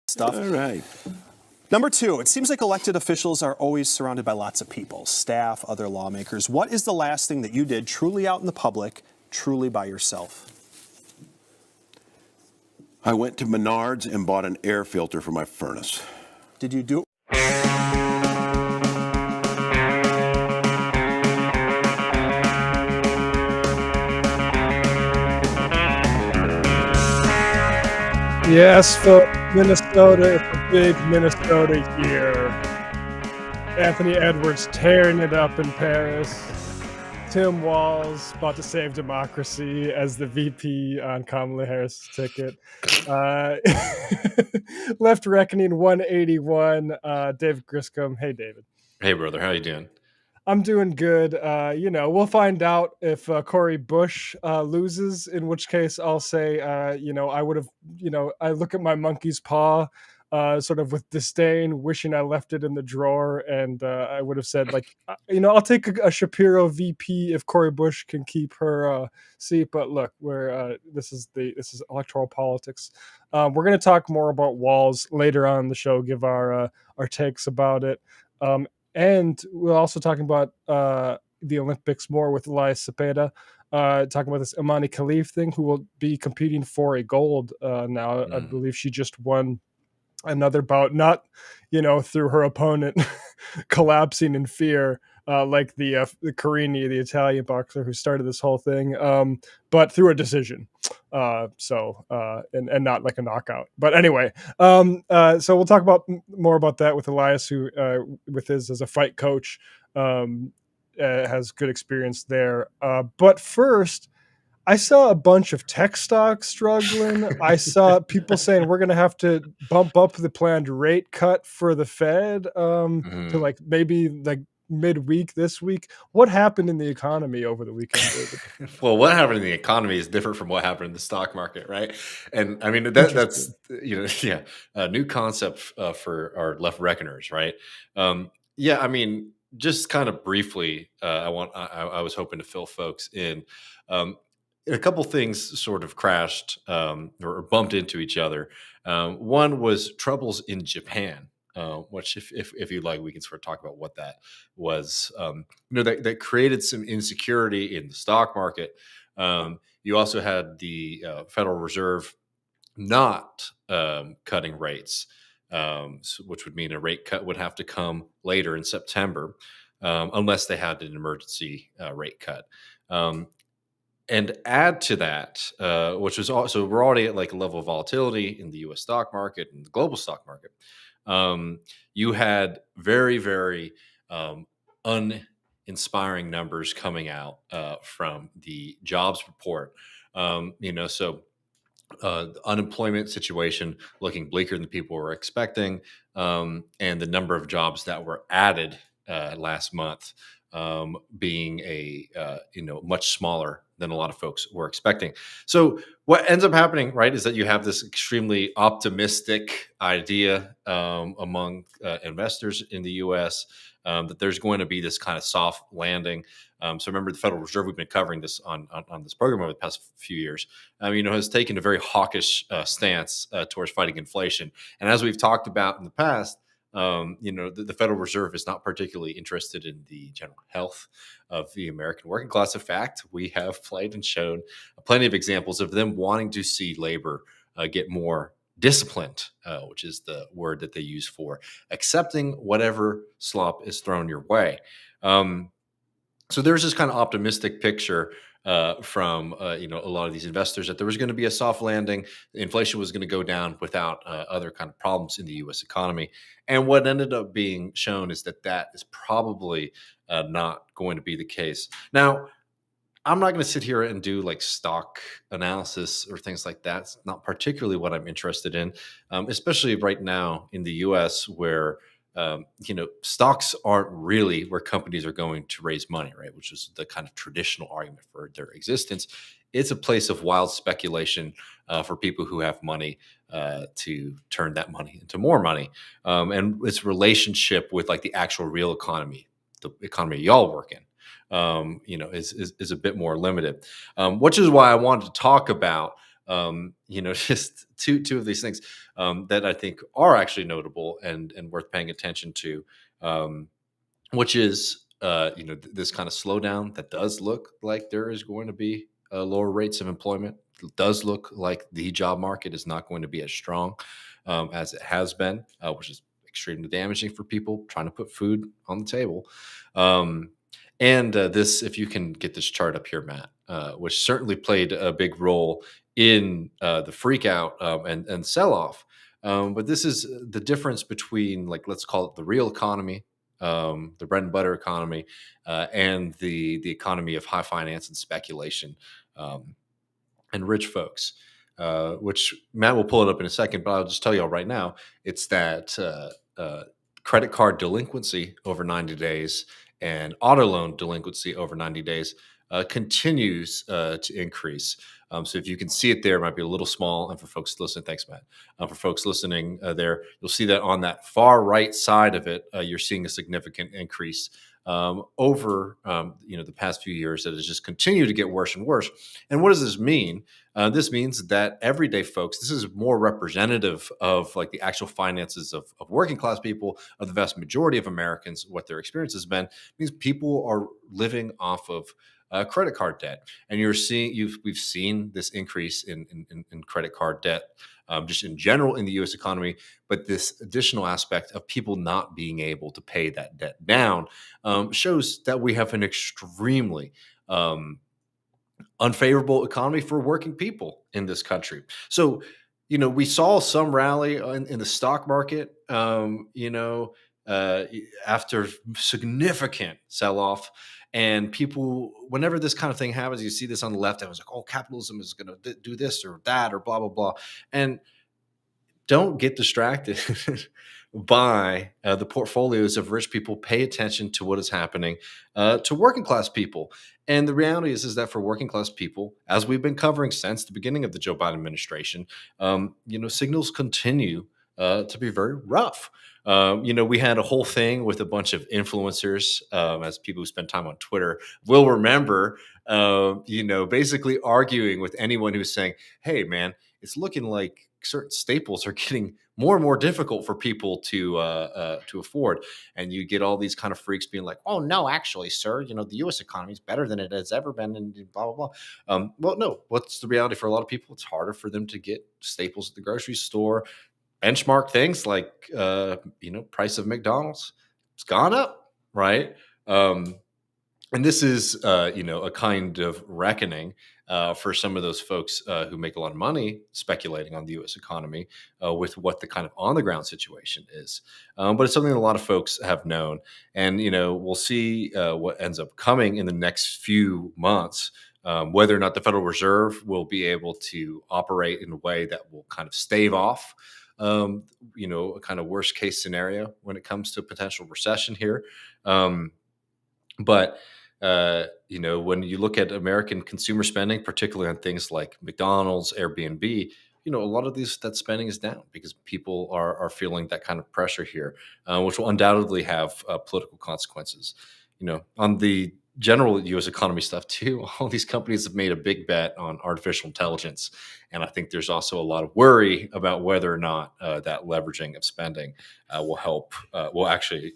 stuff. All right. Number 2, it seems like elected officials are always surrounded by lots of people, staff, other lawmakers. What is the last thing that you did truly out in the public, truly by yourself? I went to Menards and bought an air filter for my furnace. Did you do it? Yes, for Minnesota, it's a big Minnesota year. Anthony Edwards tearing it up in Paris. Tim Walz about to save democracy as the VP on Kamala Harris' ticket. Left Reckoning 181. David Griscom. Hey, David. Hey, brother. How you doing? I'm doing good. We'll find out if Cori Bush loses, in which case I'll say, I would have, I look at my monkey's paw sort of with disdain, wishing I left it in the drawer. And I would have said, I'll take a Shapiro VP if Cori Bush can keep her seat. But look, this is electoral politics. We're going to talk more about Walz later on in the show, give our takes about it. And we're also talking about the Olympics more with Elias Cepeda, talking about this Imani Khalif thing, who will be competing for a gold now. I believe she just won another bout, not, through her opponent collapsing in fear, like the Carini, the Italian boxer who started this whole thing, but through a decision. And not like a knockout. But anyway, so we'll talk about more about that with Elias, who with his as a fight coach has good experience there. But first, I saw a bunch of tech stocks struggling. I saw people saying we're going to have to bump up the planned rate cut for the Fed to maybe midweek this week. What happened in the economy over the weekend, David? Well, what happened in the economy is different from what happened in the stock market, right? And I mean that's a new concept for our left reckoners, right? I mean, just kind of briefly, I was hoping to fill folks in. A couple things sort of crashed or bumped into each other. One was troubles in Japan. Which, if you'd like, we can sort of talk about what that was. That created some insecurity in the stock market. You also had the Federal Reserve not cutting rates, which would mean a rate cut would have to come later in September, unless they had an emergency rate cut. And add to that, which was also, we're already at like a level of volatility in the U.S. stock market and the global stock market. You had very, very uninspiring numbers coming out from the jobs report. The unemployment situation looking bleaker than people were expecting, and the number of jobs that were added last month being much smaller than a lot of folks were expecting. So what ends up happening, right, is that you have this extremely optimistic idea among investors in the U.S. That there's going to be this kind of soft landing. So remember, the Federal Reserve, we've been covering this on this program over the past few years, has taken a very hawkish stance towards fighting inflation. And as we've talked about in the past, the Federal Reserve is not particularly interested in the general health of the American working class. In fact, we have played and shown plenty of examples of them wanting to see labor get more disciplined, which is the word that they use for accepting whatever slop is thrown your way. So there's this kind of optimistic picture from a lot of these investors that there was going to be a soft landing, inflation was going to go down without other kind of problems in the U.S. economy. And what ended up being shown is that is probably not going to be the case. Now, I'm not going to sit here and do like stock analysis or things like that. It's not particularly what I'm interested in, especially right now in the U.S. where stocks aren't really where companies are going to raise money, right? Which is the kind of traditional argument for their existence. It's a place of wild speculation for people who have money to turn that money into more money. And its relationship with like the actual real economy, the economy y'all work in, is a bit more limited. Which is why I wanted to talk about just two of these things that I think are actually notable and worth paying attention to, which is this kind of slowdown that does look like there is going to be lower rates of employment. It does look like the job market is not going to be as strong as it has been, which is extremely damaging for people trying to put food on the table. Um, and this, if you can get this chart up here, Matt, which certainly played a big role in the freak out and sell off. But this is the difference between, like, let's call it the real economy, the bread and butter economy, and the economy of high finance and speculation, and rich folks. Which Matt will pull it up in a second, but I'll just tell you all right now, it's that credit card delinquency over 90 days and auto loan delinquency over 90 days continues to increase. So if you can see it there, it might be a little small. And for folks listening, thanks, Matt. For folks listening there, you'll see that on that far right side of it, you're seeing a significant increase over the past few years that has just continued to get worse and worse. And what does this mean? This means that everyday folks, this is more representative of like the actual finances of working class people, of the vast majority of Americans, what their experience has been. It means people are living off of credit card debt, and we've seen this increase in credit card debt just in general in the U.S. economy, but this additional aspect of people not being able to pay that debt down shows that we have an extremely unfavorable economy for working people in this country. So, we saw some rally in the stock market, after significant sell off. And people, whenever this kind of thing happens, you see this on the left. I was like, oh, capitalism is going to do this or that or blah, blah, blah. And don't get distracted by the portfolios of rich people. Pay attention to what is happening to working class people. And the reality is that for working class people, as we've been covering since the beginning of the Joe Biden administration, signals continue to be very rough. We had a whole thing with a bunch of influencers, as people who spend time on Twitter will remember, basically arguing with anyone who's saying, hey, man, it's looking like certain staples are getting more and more difficult for people to afford. And you get all these kind of freaks being like, oh, no, actually, sir, the U.S. economy is better than it has ever been, and blah, blah, blah. Well, no, what's the reality for a lot of people? It's harder for them to get staples at the grocery store. Benchmark things like, price of McDonald's, it's gone up, right? And this is, a kind of reckoning for some of those folks who make a lot of money speculating on the U.S. economy with what the kind of on the ground situation is. But it's something that a lot of folks have known. And, we'll see what ends up coming in the next few months. Whether or not the Federal Reserve will be able to operate in a way that will kind of stave off a kind of worst case scenario when it comes to a potential recession here. But when you look at American consumer spending, particularly on things like McDonald's, Airbnb, a lot of that spending is down because people are feeling that kind of pressure here, which will undoubtedly have political consequences. On the general U.S. economy stuff too, all these companies have made a big bet on artificial intelligence. And I think there's also a lot of worry about whether or not that leveraging of spending will actually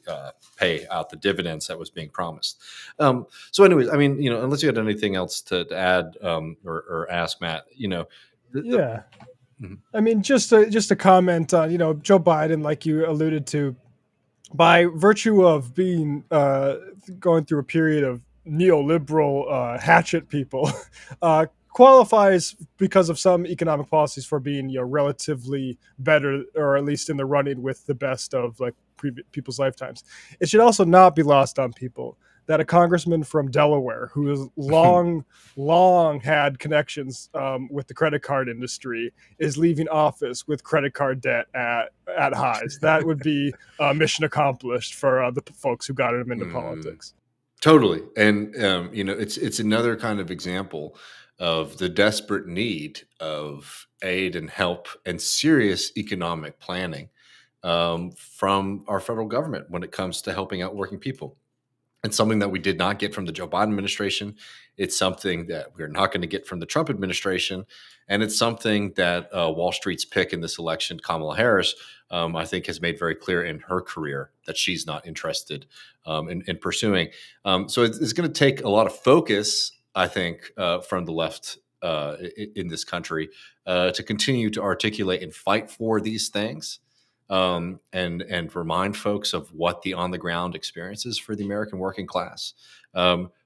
pay out the dividends that was being promised. So anyways, unless you had anything else to add or ask, Matt, Yeah. Mhm. I mean, just a comment on, Joe Biden, like you alluded to, by virtue of being going through a period of neoliberal hatchet people, qualifies because of some economic policies for being relatively better, or at least in the running with the best of like people's lifetimes. It should also not be lost on people that a congressman from Delaware, who has long had connections with the credit card industry, is leaving office with credit card debt at highs. That would be mission accomplished for the folks who got him into politics. Totally. And, it's another kind of example of the desperate need of aid and help and serious economic planning from our federal government when it comes to helping out working people. It's something that we did not get from the Joe Biden administration. It's something that we're not going to get from the Trump administration. And it's something that Wall Street's pick in this election, Kamala Harris, I think has made very clear in her career that she's not interested in pursuing. So it's going to take a lot of focus, I think, from the left in this country to continue to articulate and fight for these things. And remind folks of what the on the ground experience is for the American working class,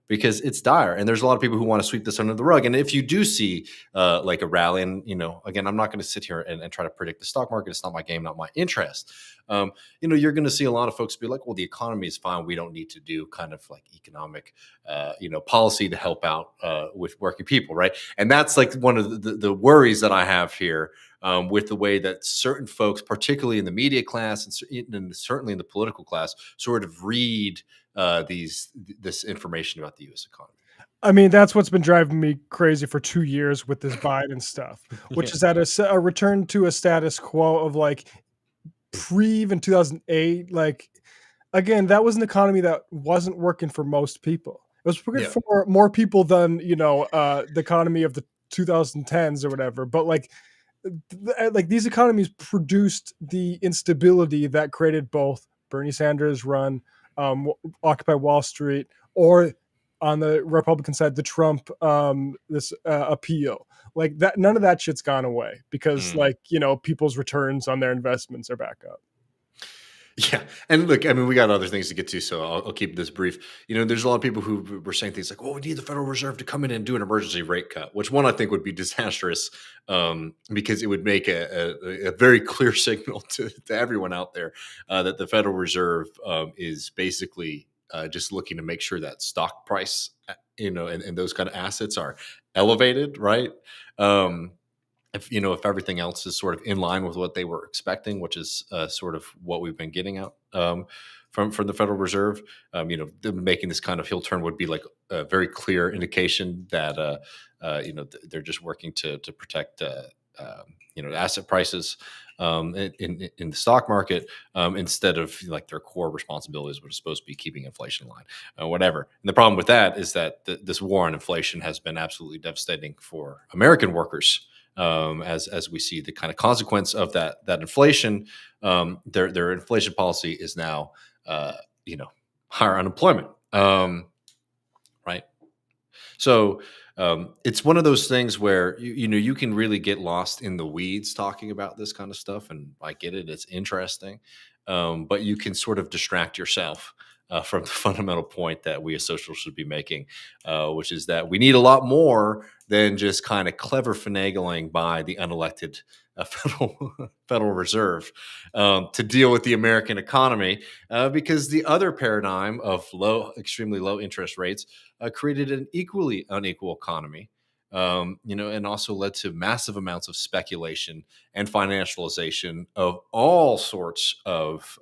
because it's dire. And there's a lot of people who want to sweep this under the rug. And if you do see like a rally, and again, I'm not going to sit here and try to predict the stock market. It's not my game, not my interest. You're going to see a lot of folks be like, well, the economy is fine. We don't need to do kind of like economic, policy to help out with working people, right? And that's like one of the worries that I have here. With the way that certain folks, particularly in the media class and certainly in the political class, sort of read this information about the U.S. economy. I mean, that's what's been driving me crazy for 2 years with this Biden stuff, which is that a return to a status quo of like even 2008. Like, again, that was an economy that wasn't working for most people. It was working for more people than, the economy of the 2010s or whatever. But like these economies produced the instability that created both Bernie Sanders' run, Occupy Wall Street, or on the Republican side, the Trump appeal. Like that, none of that shit's gone away because people's returns on their investments are back up. Yeah. And look, I mean, we got other things to get to, so I'll keep this brief. There's a lot of people who were saying things like, well, we need the Federal Reserve to come in and do an emergency rate cut, which one I think would be disastrous because it would make a very clear signal to everyone out there that the Federal Reserve is basically just looking to make sure that stock price, and those kind of assets are elevated, right? If everything else is sort of in line with what they were expecting, which is sort of what we've been getting out from the Federal Reserve, making this kind of heel turn would be like a very clear indication that they're just working to protect asset prices in the stock market instead of like their core responsibilities, which is supposed to be keeping inflation in line, whatever. And the problem with that is that this war on inflation has been absolutely devastating for American workers. As we see the kind of consequence of that inflation, their inflation policy is now, higher unemployment, right? So it's one of those things where you can really get lost in the weeds talking about this kind of stuff, and I get it; it's interesting, but you can sort of distract yourself from the fundamental point that we as socialists should be making, which is that we need a lot more than just kind of clever finagling by the unelected Federal Reserve to deal with the American economy, because the other paradigm of extremely low interest rates created an equally unequal economy, and also led to massive amounts of speculation and financialization of all sorts of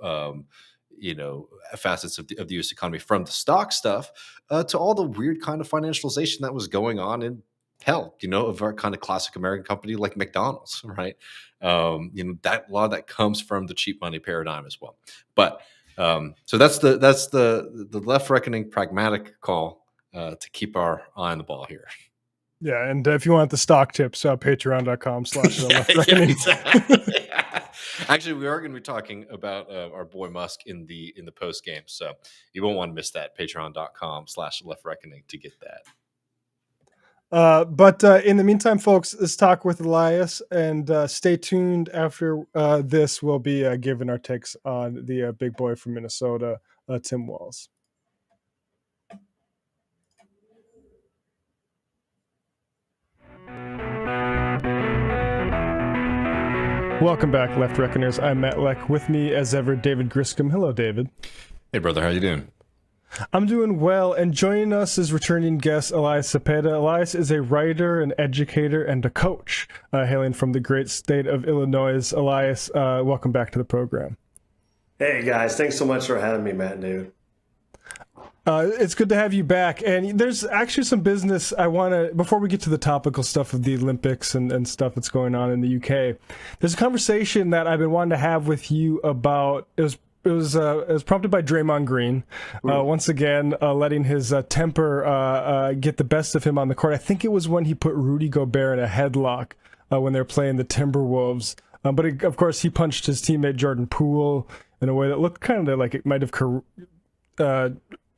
facets of the U.S. economy, from the stock stuff to all the weird kind of financialization that was going on in of our kind of classic American company like McDonald's, right? That a lot of that comes from the cheap money paradigm as well. But so that's the left reckoning pragmatic call to keep our eye on the ball here. Yeah, and if you want the stock tips, patreon.com/left-reckoning. Exactly. Actually, we are going to be talking about our boy Musk in the post game, so you won't want to miss that. Patreon.com/left-reckoning to get that. But in the meantime, folks, let's talk with Elias, and stay tuned. After this, we'll be giving our takes on the big boy from Minnesota, Tim Walz. Welcome back, Left Reckoners. I'm Matt Leck. With me, as ever, David Griscom. Hello, David. Hey, brother. How you doing? I'm doing well, and joining us is returning guest Elias Cepeda. Elias is a writer, an educator, and a coach, hailing from the great state of Illinois. Elias, welcome back to the program. Hey, guys. Thanks so much for having me, Matt and David. It's good to have you back. And there's actually some business I want to, before we get to the topical stuff of the Olympics and stuff that's going on in the UK, there's a conversation that I've been wanting to have with you about. It was it was prompted by Draymond Green, once again letting his temper get the best of him on the court. I think it was when he put Rudy Gobert in a headlock when they were playing the Timberwolves. But of course, he punched his teammate Jordan Poole in a way that looked kind of like it might have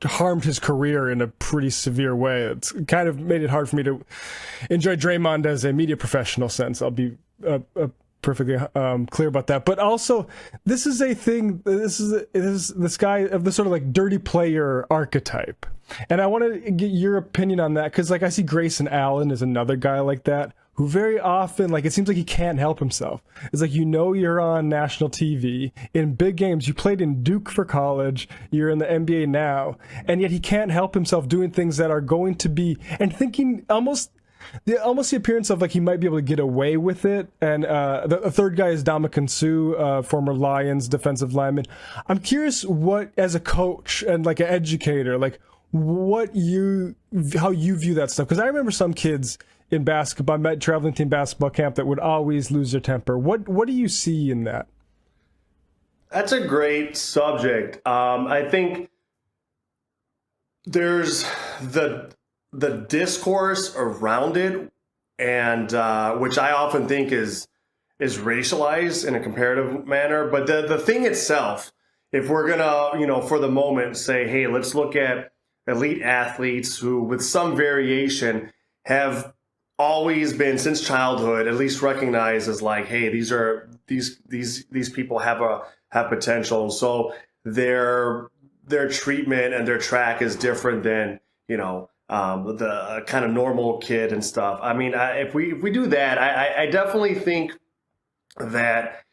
harmed his career in a pretty severe way. It's kind of made it hard for me to enjoy Draymond as a media professional sense. I'll be perfectly clear about that. But also, this is a thing. This is this guy of the sort of like dirty player archetype, and I want to get your opinion on that because like I see Grayson Allen is another guy like that who very often, like, it seems like he can't help himself. It's like, you're on national TV in big games. You played in Duke for college. You're in the NBA now. And yet he can't help himself doing things that are going to be, and thinking almost the appearance of like he might be able to get away with it. And the third guy is Ndamukong Suh, former Lions defensive lineman. I'm curious what, as a coach and like an educator, like how you view that stuff. Because I remember some kids in basketball, traveling team basketball camp that would always lose their temper. What do you see in that? That's a great subject. I think there's the discourse around it, and which I often think is racialized in a comparative manner. But the thing itself, if we're gonna, for the moment say, hey, let's look at elite athletes who, with some variation, have always been since childhood at least recognized as like, hey, these people have potential. So their treatment and their track is different than the kind of normal kid and stuff. I mean, if we do that, I definitely think that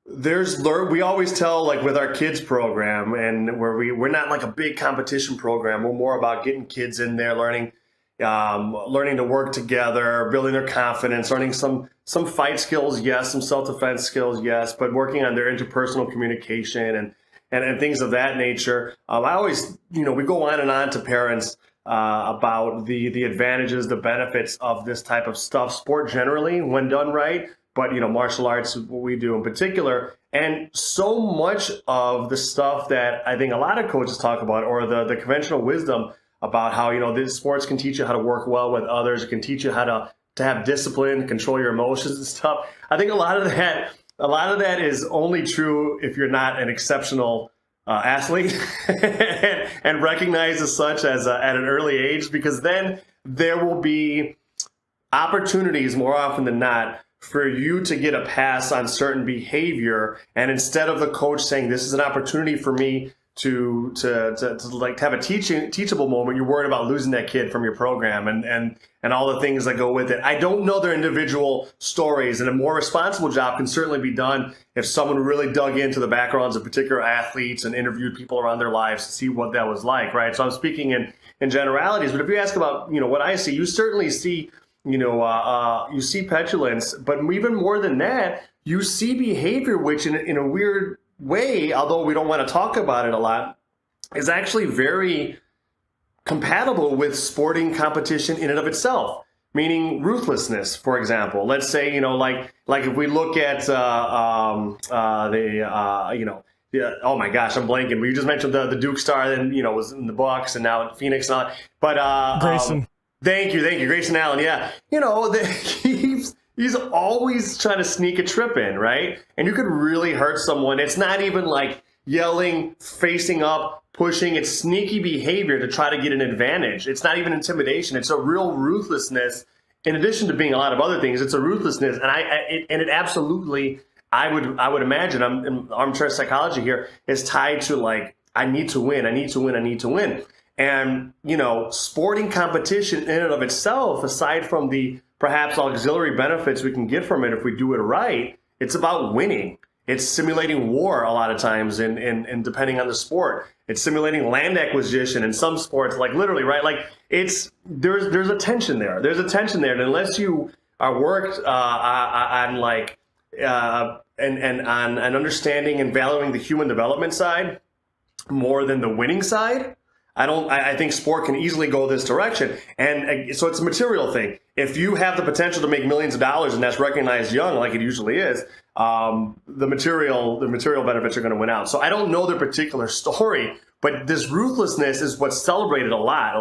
we always tell, like with our kids program, and where we're not like a big competition program. We're more about getting kids in there, learning to work together, building their confidence, learning some fight skills, yes, some self-defense skills, yes, but working on their interpersonal communication and things of that nature. I always, we go on and on to parents about the advantages, the benefits of this type of stuff, sport generally, when done right, but, martial arts, what we do in particular. And so much of the stuff that I think a lot of coaches talk about, or the conventional wisdom about how, these sports can teach you how to work well with others. It can teach you how to have discipline, control your emotions and stuff. I think a lot of that is only true if you're not an exceptional athlete and recognized as such at an early age, because then there will be opportunities more often than not for you to get a pass on certain behavior. And instead of the coach saying, this is an opportunity for me to have a teachable moment, you're worried about losing that kid from your program and all the things that go with it. I don't know their individual stories, and a more responsible job can certainly be done if someone really dug into the backgrounds of particular athletes and interviewed people around their lives to see what that was like, right? So I'm speaking in generalities, but if you ask about, what I see, you certainly see, you see petulance, but even more than that, you see behavior which in a weird way, although we don't want to talk about it a lot, is actually very compatible with sporting competition in and of itself. Meaning ruthlessness, for example. Let's say, like if we look at oh my gosh, I'm blanking. But you just mentioned the Duke star, then was in the Bucks and now at Phoenix and all that. But Grayson. Thank you, Grayson Allen. Yeah, he's always trying to sneak a trip in, right? And you could really hurt someone. It's not even like yelling, facing up, pushing. It's sneaky behavior to try to get an advantage. It's not even intimidation. It's a real ruthlessness. In addition to being a lot of other things, it's a ruthlessness, and it absolutely, I would imagine, I'm in armchair psychology here, is tied to like, I need to win. And sporting competition in and of itself, aside from the perhaps auxiliary benefits we can get from it if we do it right, it's about winning. It's simulating war a lot of times, and depending on the sport, it's simulating land acquisition in some sports, like literally, right? Like there's a tension there. There's a tension there, and unless you are worked on like and on understanding and valuing the human development side more than the winning side, I think sport can easily go this direction. And so it's a material thing. If you have the potential to make millions of dollars and that's recognized young, like it usually is, the material benefits are going to win out. So I don't know the particular story, but this ruthlessness is what's celebrated a lot,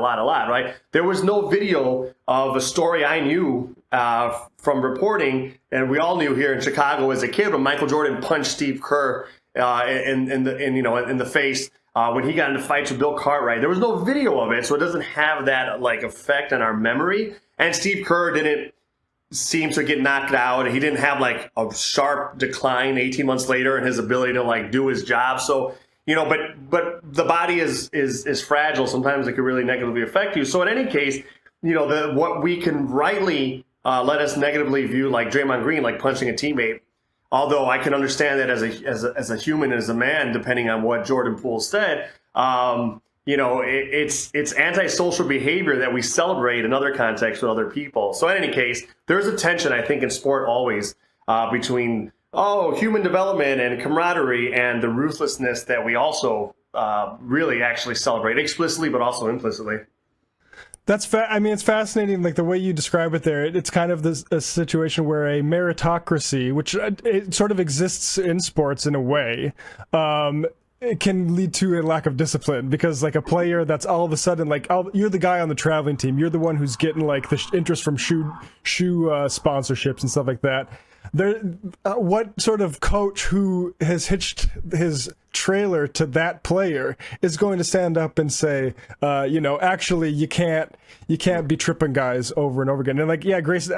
right? There was no video of a story I knew from reporting, and we all knew here in Chicago as a kid when Michael Jordan punched Steve Kerr in the face when he got into fights with Bill Cartwright. There was no video of it, so it doesn't have that like effect on our memory. And Steve Kerr didn't seem to get knocked out. He didn't have like a sharp decline 18 months later in his ability to like do his job. So, but the body is fragile. Sometimes it can really negatively affect you. So in any case, what we can rightly let us negatively view like Draymond Green, like punching a teammate. Although I can understand that as a human, as a man, depending on what Jordan Poole said, it's antisocial behavior that we celebrate in other contexts with other people. So in any case, there's a tension, I think, in sport always between human development and camaraderie and the ruthlessness that we also really actually celebrate explicitly, but also implicitly. It's fascinating, like the way you describe it there. It's kind of a situation where a meritocracy, which it sort of exists in sports in a way, it can lead to a lack of discipline, because like a player that's all of a sudden like, you're the guy on the traveling team, you're the one who's getting like the interest from shoe sponsorships and stuff like that. What sort of coach who has hitched his trailer to that player is going to stand up and say, actually you can't be tripping guys over and over again? And like, yeah, Grayson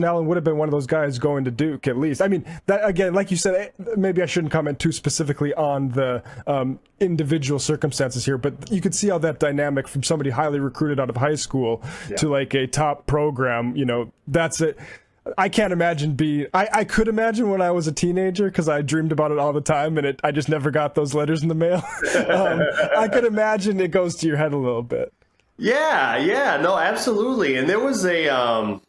Allen would have been one of those guys going to Duke at least. I mean, that again, like you said, maybe I shouldn't comment too specifically on the individual circumstances here, but you could see how that dynamic from somebody highly recruited out of high school to like a top program, that's it. I can't imagine I could imagine when I was a teenager, because I dreamed about it all the time, and I just never got those letters in the mail. I could imagine it goes to your head a little bit. Yeah, no, absolutely. And there was a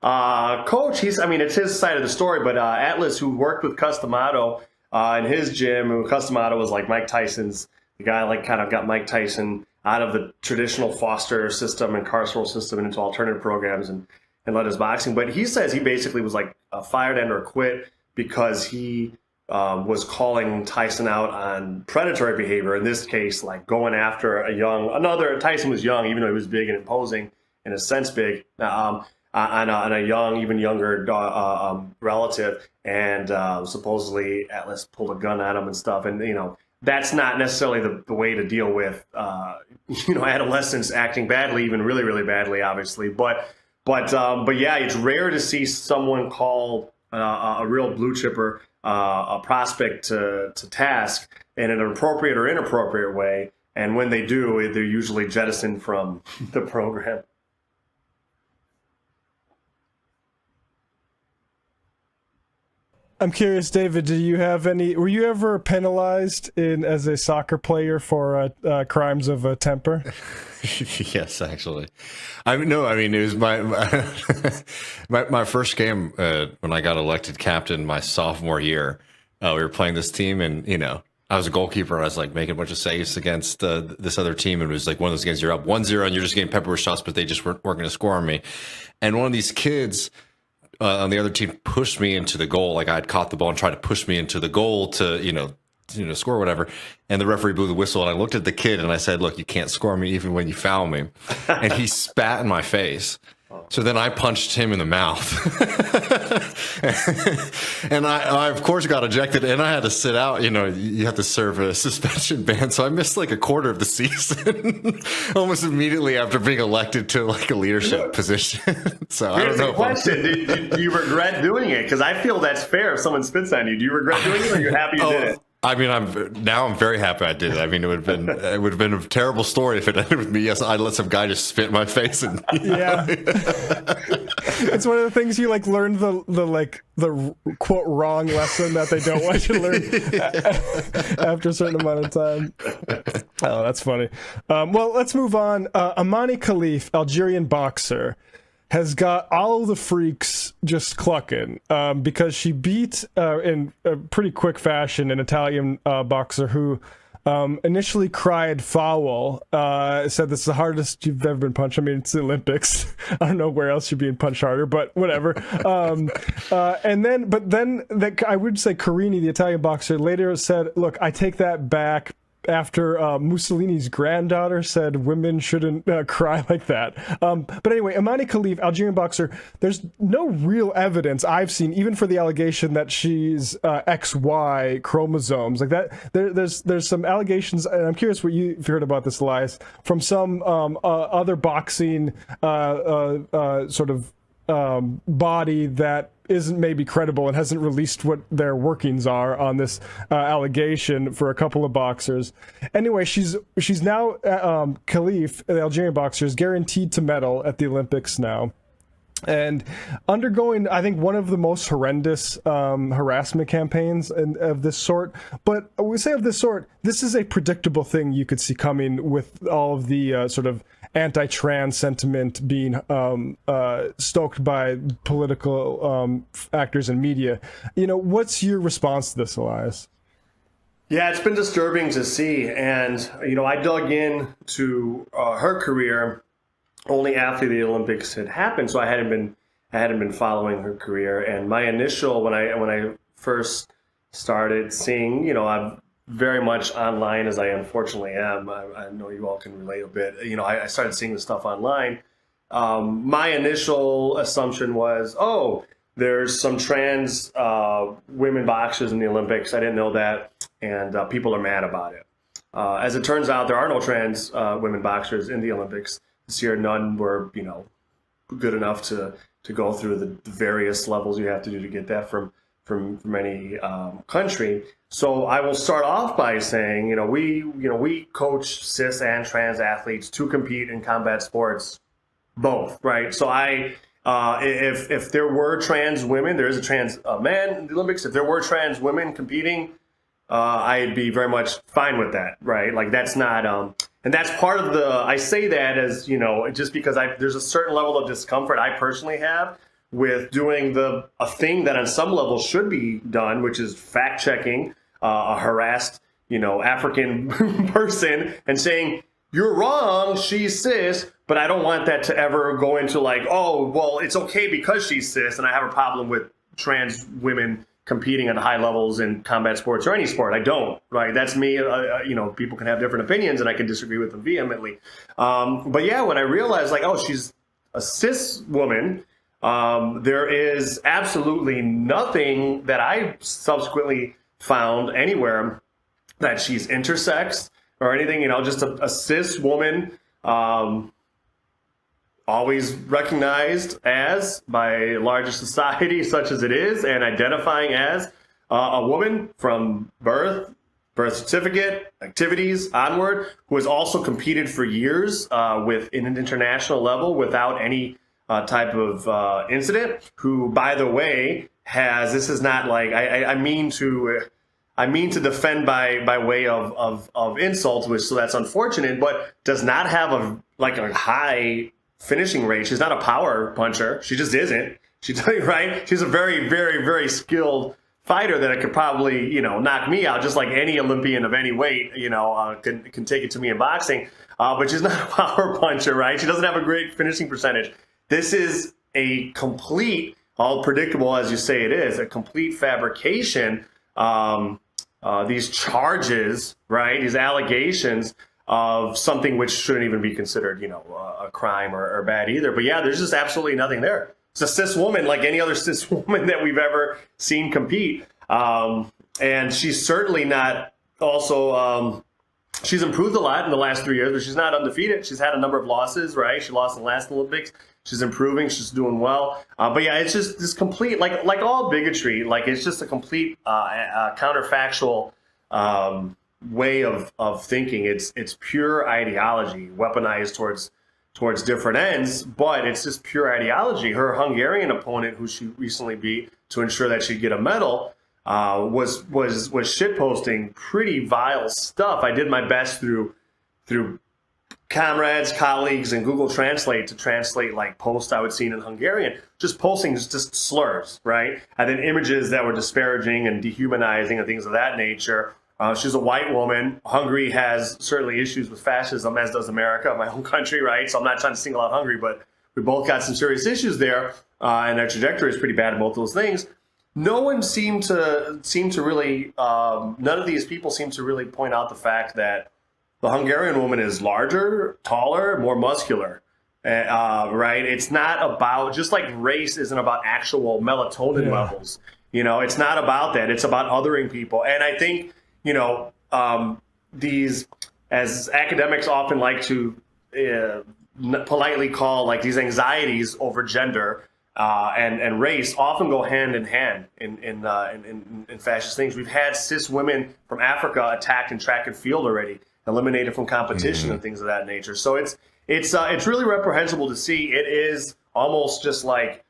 coach, it's his side of the story, but Atlas, who worked with Customato in his gym, and Customato was like Mike Tyson's, the guy like kind of got Mike Tyson out of the traditional foster system and carceral system and into alternative programs and led his boxing. But he says he basically was like fired and or quit because he was calling Tyson out on predatory behavior. In this case, like going after Tyson was young, even though he was big and imposing, in a sense big, on a young, even younger relative. And supposedly Atlas pulled a gun on him and stuff. And, that's not necessarily the way to deal with, adolescents acting badly, even really, really badly, obviously. But yeah, it's rare to see someone call a real blue chipper a prospect to task in an appropriate or inappropriate way. And when they do, they're usually jettisoned from the program. I'm curious, David, were you ever penalized as a soccer player for crimes of temper? Yes, actually. It was my first game when I got elected captain my sophomore year. We were playing this team, and I was a goalkeeper, and I was like making a bunch of saves against this other team, and it was like one of those games you're up 1-0 and you're just getting pepper with shots, but they just weren't going to score on me. And one of these kids on the other team pushed me into the goal. Like I had caught the ball and tried to push me into the goal to score or whatever. And the referee blew the whistle, and I looked at the kid and I said, "Look, you can't score me even when you foul me." And he spat in my face. So then I punched him in the mouth. And I of course got ejected, and I had to sit out. You have to serve a suspension ban. So I missed like a quarter of the season almost immediately after being elected to like a leadership position. So I don't know. Question: do you regret doing it? Because I feel that's fair if someone spits on you. Do you regret doing it, or are you happy you did it? I'm very happy I did it. It would have been a terrible story if it ended with me. Yes, I let some guy just spit in my face, and yeah, it's one of the things you like learn the quote wrong lesson that they don't want you to learn after a certain amount of time. Oh, that's funny. Well, let's move on. Amani Khalif, Algerian boxer, has got all the freaks just clucking because she beat in a pretty quick fashion an Italian boxer who initially cried foul, said this is the hardest you've ever been punched. I mean, it's the Olympics. I don't know where else you're being punched harder, but whatever. And then I would say Carini, the Italian boxer, later said, look, I take that back. After Mussolini's granddaughter said women shouldn't cry like that. But anyway, Imani Khalif, Algerian boxer, there's no real evidence I've seen, even for the allegation that she's XY chromosomes. Like that, there's some allegations, and I'm curious what you've heard about this, Elias, from some other boxing sort of body that isn't maybe credible and hasn't released what their workings are on this allegation for a couple of boxers. Anyway, she's now Khalif, the Algerian boxer, is guaranteed to medal at the Olympics now, and undergoing, I think, one of the most horrendous harassment campaigns of this sort. But we say of this sort, this is a predictable thing you could see coming with all of the sort of anti-trans sentiment being stoked by political actors and media. You know, what's your response to this, Elias? Yeah, it's been disturbing to see. And, you know, I dug into her career only after the Olympics had happened, so I hadn't been following her career. And my initial, when I first started seeing, you know, I'm very much online, as I unfortunately am. I know you all can relate a bit. You know, I started seeing this stuff online. My initial assumption was, oh, there's some trans women boxers in the Olympics. I didn't know that, and people are mad about it. As it turns out, there are no trans women boxers in the Olympics this year. None were, you know, good enough to go through the various levels you have to do to get that from any country. So I will start off by saying, we coach cis and trans athletes to compete in combat sports, both, right? So if there were trans women, there is a trans man in the Olympics. If there were trans women competing, I'd be very much fine with that, right? Like that's not, and that's part of I say that as, you know, just because there's a certain level of discomfort I personally have with doing a thing that on some level should be done, which is fact checking a harassed, you know, African person and saying, you're wrong, she's cis, but I don't want that to ever go into like, oh, well, it's okay because she's cis and I have a problem with trans women competing at high levels in combat sports or any sport. I don't, right? That's me. You know, people can have different opinions and I can disagree with them vehemently. But yeah, when I realized like, oh, she's a cis woman, there is absolutely nothing that I subsequently found anywhere that she's intersex or anything, you know, just a cis woman, always recognized as by larger society such as it is and identifying as a woman from birth certificate, activities onward, who has also competed for years in an international level without any type of incident, who, by the way, this is not like, I mean to defend by way of insult, which, so that's unfortunate, but does not have a high finishing rate. She's not a power puncher. She just isn't. Right? She's a very, very, very skilled fighter that could probably, you know, knock me out just like any Olympian of any weight, you know, can take it to me in boxing. But she's not a power puncher, right? She doesn't have a great finishing percentage. This is a complete, all predictable as you say it is, a complete fabrication. These charges, right? These allegations of something which shouldn't even be considered, you know, a crime or bad either. But yeah, there's just absolutely nothing there. It's a cis woman like any other cis woman that we've ever seen compete. And she's certainly not also, she's improved a lot in the last 3 years, but she's not undefeated. She's had a number of losses, right? She lost in the last Olympics. She's improving. She's doing well. But yeah, it's just this complete, like all bigotry, like it's just a complete counterfactual way of thinking. It's pure ideology weaponized towards different ends, but it's just pure ideology. Her Hungarian opponent, who she recently beat to ensure that she'd get a medal, was shitposting pretty vile stuff. I did my best through comrades, colleagues, and Google Translate to translate like posts I would see in Hungarian, just posting just slurs, right? And then images that were disparaging and dehumanizing and things of that nature, She's a white woman. Hungary has certainly issues with fascism, as does America, my home country, right? So I'm not trying to single out Hungary, but we both got some serious issues there, and their trajectory is pretty bad in both those things. No one seemed to really. None of these people seem to really point out the fact that the Hungarian woman is larger, taller, more muscular. Right? It's not about, just like race isn't about actual melatonin levels. It's not about that. It's about othering people. And I think, these, as academics often like to politely call, like, these anxieties over gender and race often go hand in hand in fascist things. We've had cis women from Africa attacked in track and field already, eliminated from competition and things of that nature. So it's really reprehensible to see. It is almost just like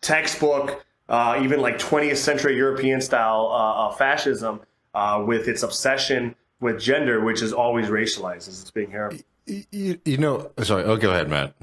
textbook, even like 20th century European style fascism with its obsession with gender, which is always racialized as it's being heralded. Sorry. Oh, go ahead, Matt.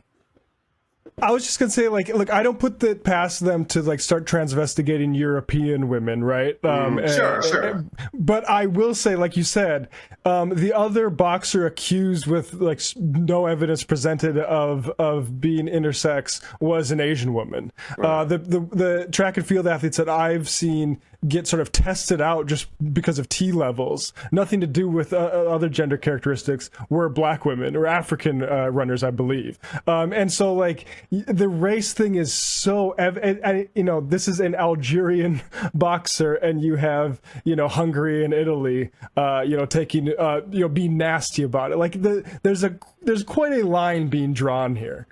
I was just gonna say, like, look, I don't put that past them to like start transvestigating European women, right? Sure. But I will say, like you said, the other boxer accused with like no evidence presented of being intersex was an Asian woman. Right. The track and field athletes that I've seen get sort of tested out just because of T levels, nothing to do with other gender characteristics, were black women or African runners, I believe. And so, like, the race thing is so, this is an Algerian boxer, and you have, Hungary and Italy, taking, being nasty about it. Like, there's quite a line being drawn here.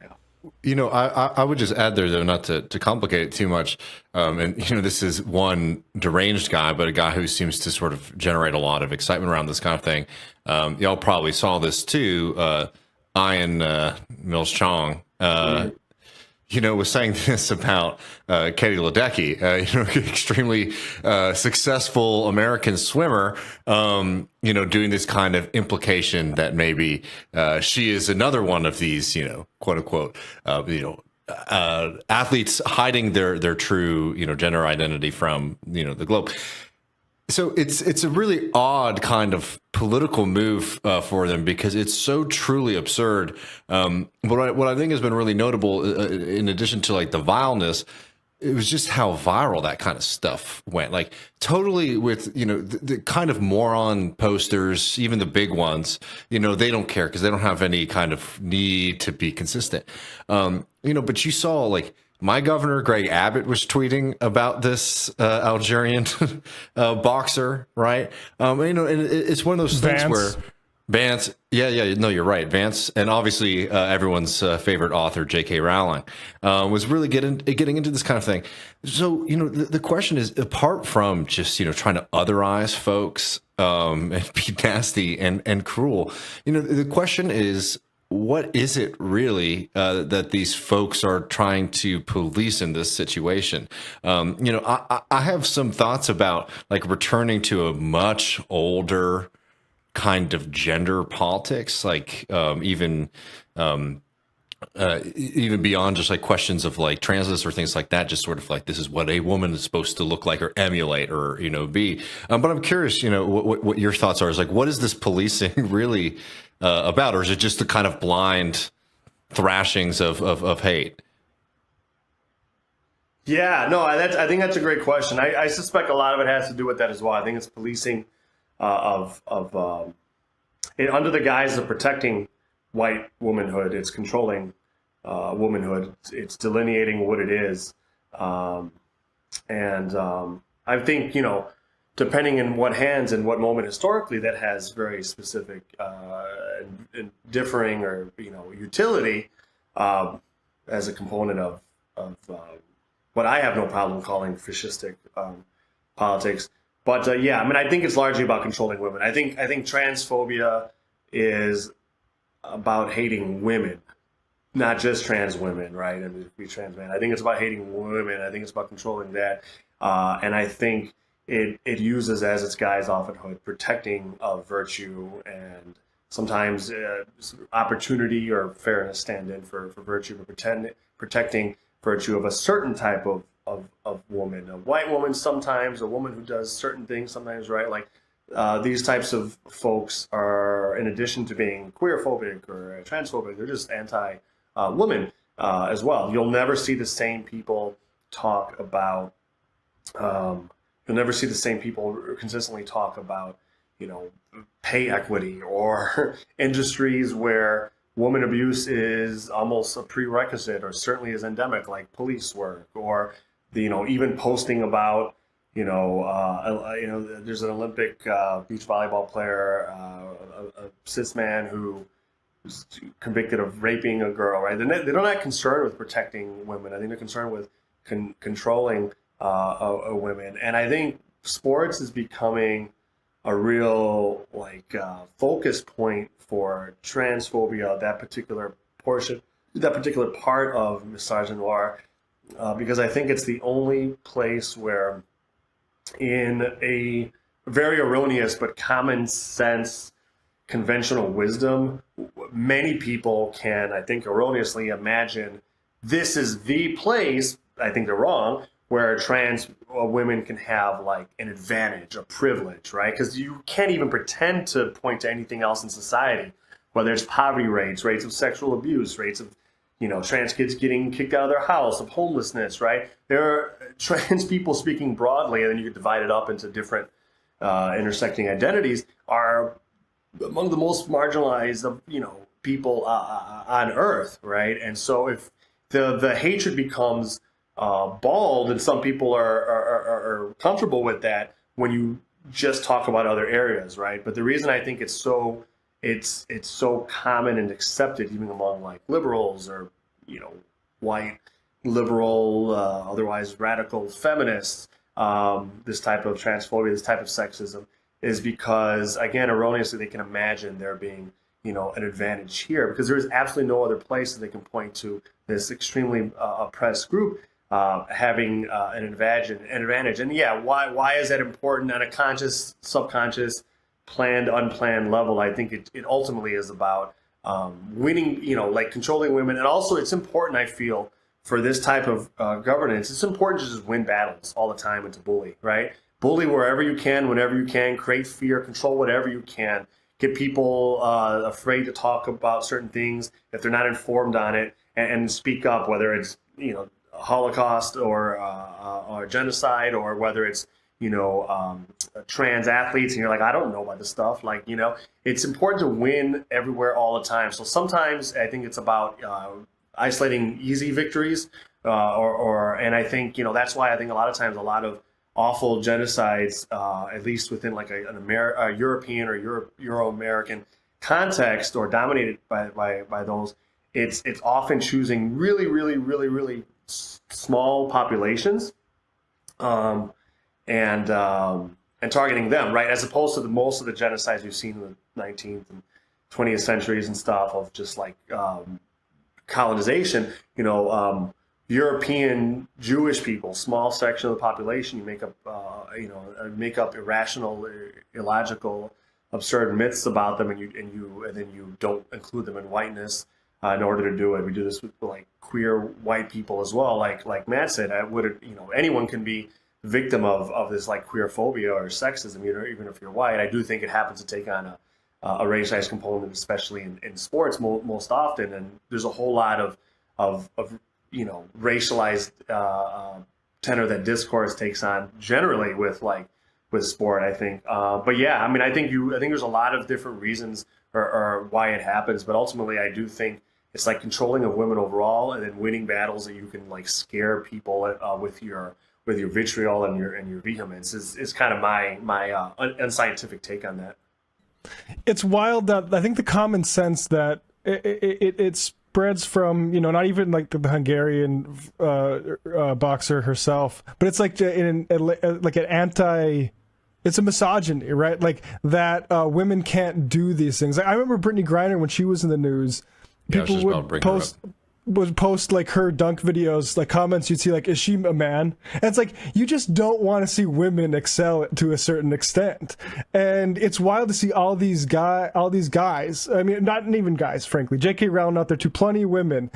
I would just add there, though, not to complicate it too much. This is one deranged guy, but a guy who seems to sort of generate a lot of excitement around this kind of thing. Y'all probably saw this too. Ian Mills Chong, was saying this about Katie Ledecky, extremely successful American swimmer, doing this kind of implication that maybe she is another one of these, quote unquote, athletes hiding their true, gender identity from, the globe. So it's a really odd kind of political move for them, because it's so truly absurd. But what I think has been really notable, in addition to like the vileness, it was just how viral that kind of stuff went. Like, totally with, the kind of moron posters, even the big ones, they don't care because they don't have any kind of need to be consistent. But you saw, like, my governor, Greg Abbott, was tweeting about this Algerian boxer, right? And it's one of those things where Vance, no, you're right, Vance, and obviously everyone's favorite author, J.K. Rowling, was really getting into this kind of thing. So, the question is, apart from just, trying to otherize folks and be nasty and cruel, the question is, what is it really that these folks are trying to police in this situation? I have some thoughts about, like, returning to a much older kind of gender politics, like even beyond just like questions of like transness or things like that, just sort of like, this is what a woman is supposed to look like or emulate or be. But I'm curious, what your thoughts are. Is like, what is this policing really about, or is it just the kind of blind thrashings of hate? Yeah, no, I think that's a great question. I suspect a lot of it has to do with that as well. I think it's policing under the guise of protecting white womanhood. It's controlling womanhood. It's delineating what it is. I think, depending in what hands and what moment historically, that has very specific and differing or, utility as a component of what I have no problem calling fascistic politics. But I think it's largely about controlling women. I think transphobia is about hating women, not just trans women, right? And be trans man. I think it's about hating women. I think it's about controlling that. And I think it uses as its guise oftenhood protecting of virtue and sometimes opportunity or fairness stand in for virtue, but protecting virtue of a certain type of woman, a white woman sometimes, a woman who does certain things sometimes, right? Like these types of folks are, in addition to being queerphobic or transphobic, they're just anti-women as well. You'll never see the same people talk about. You'll never see the same people consistently talk about, pay equity or industries where woman abuse is almost a prerequisite or certainly is endemic, like police work, or even posting about there's an Olympic beach volleyball player, a cis man who was convicted of raping a girl. Right? They're not concerned with protecting women. I think they're concerned with controlling women. And I think sports is becoming a real focus point for transphobia, that particular part of misogynoir, because I think it's the only place where, in a very erroneous but common sense conventional wisdom, many people can, I think, erroneously imagine this is the place, I think they're wrong, where trans women can have an advantage, a privilege, right? Because you can't even pretend to point to anything else in society, whether it's poverty rates of sexual abuse, rates of trans kids getting kicked out of their house, of homelessness, right? There are trans people, speaking broadly, and then you could divide it up into different intersecting identities, are among the most marginalized of people on earth, right? And so if the hatred becomes bald, and some people are comfortable with that when you just talk about other areas, right? But the reason I think it's so common and accepted even among liberals or white liberal otherwise radical feminists, this type of transphobia, this type of sexism, is because, again, erroneously they can imagine there being an advantage here, because there is absolutely no other place that they can point to this extremely oppressed group having an advantage. And yeah, why is that important on a conscious, subconscious, planned, unplanned level? I think it ultimately is about winning, controlling women. And also it's important, I feel, for this type of governance, it's important to just win battles all the time and to bully, right? Bully wherever you can, whenever you can, create fear, control whatever you can, get people afraid to talk about certain things if they're not informed on it, and speak up, whether it's, Holocaust or genocide, or whether it's, trans athletes, and you're like, I don't know about this stuff. It's important to win everywhere all the time. So sometimes I think it's about isolating easy victories, and I think, that's why I think a lot of times a lot of awful genocides, at least within a European or Euro-American context, or dominated by those, it's often choosing really, really, really, really small populations, and targeting them, right, as opposed to most of the genocides we've seen in the 19th and 20th centuries and stuff of just colonization. European Jewish people, small section of the population, you make up irrational, illogical, absurd myths about them, and then you don't include them in whiteness in order to do it. We do this with queer white people as well. Like Matt said, anyone can be victim of this queer phobia or sexism, even if you're white. I do think it happens to take on a racialized component, especially in sports most often. And there's a whole lot of racialized tenor that discourse takes on generally with sport, I think. But yeah, I think there's a lot of different reasons or why it happens. But ultimately, I do think it's controlling of women overall, and then winning battles that you can scare people with your vitriol and your vehemence is kind of my unscientific take on that. It's wild that I think the common sense that it spreads from, not even the Hungarian boxer herself, but it's it's a misogyny, right? That women can't do these things. I remember Brittany Griner when she was in the news. People would post. would post like her dunk videos, like comments, you'd see like, is she a man? And it's like, you just don't want to see women excel to a certain extent. And it's wild to see all these guys, I mean, not even guys, frankly, J.K. Rowling out there too, plenty of women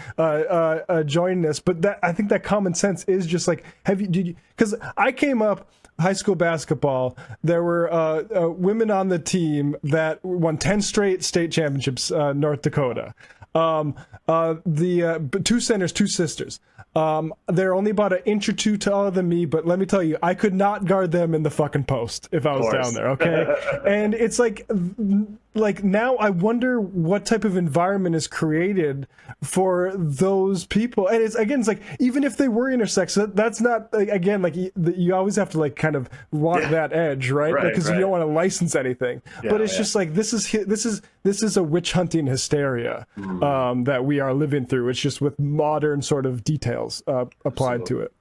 join this. But that, I think that common sense is just like, because I came up high school basketball, there were women on the team that won 10 straight state championships, North Dakota. The two centers, two sisters. They're only about an inch or two taller than me, but let me tell you, I could not guard them in the fucking post if I was down there, okay? And it's like now I wonder what type of environment is created for those people. And it's like, even if they were intersex, that's not, like, again, like you always have to like kind of walk that edge, right? Because you don't want to license anything. But it's just like, this is a witch hunting hysteria that we are living through. It's just with modern sort of details applied to it.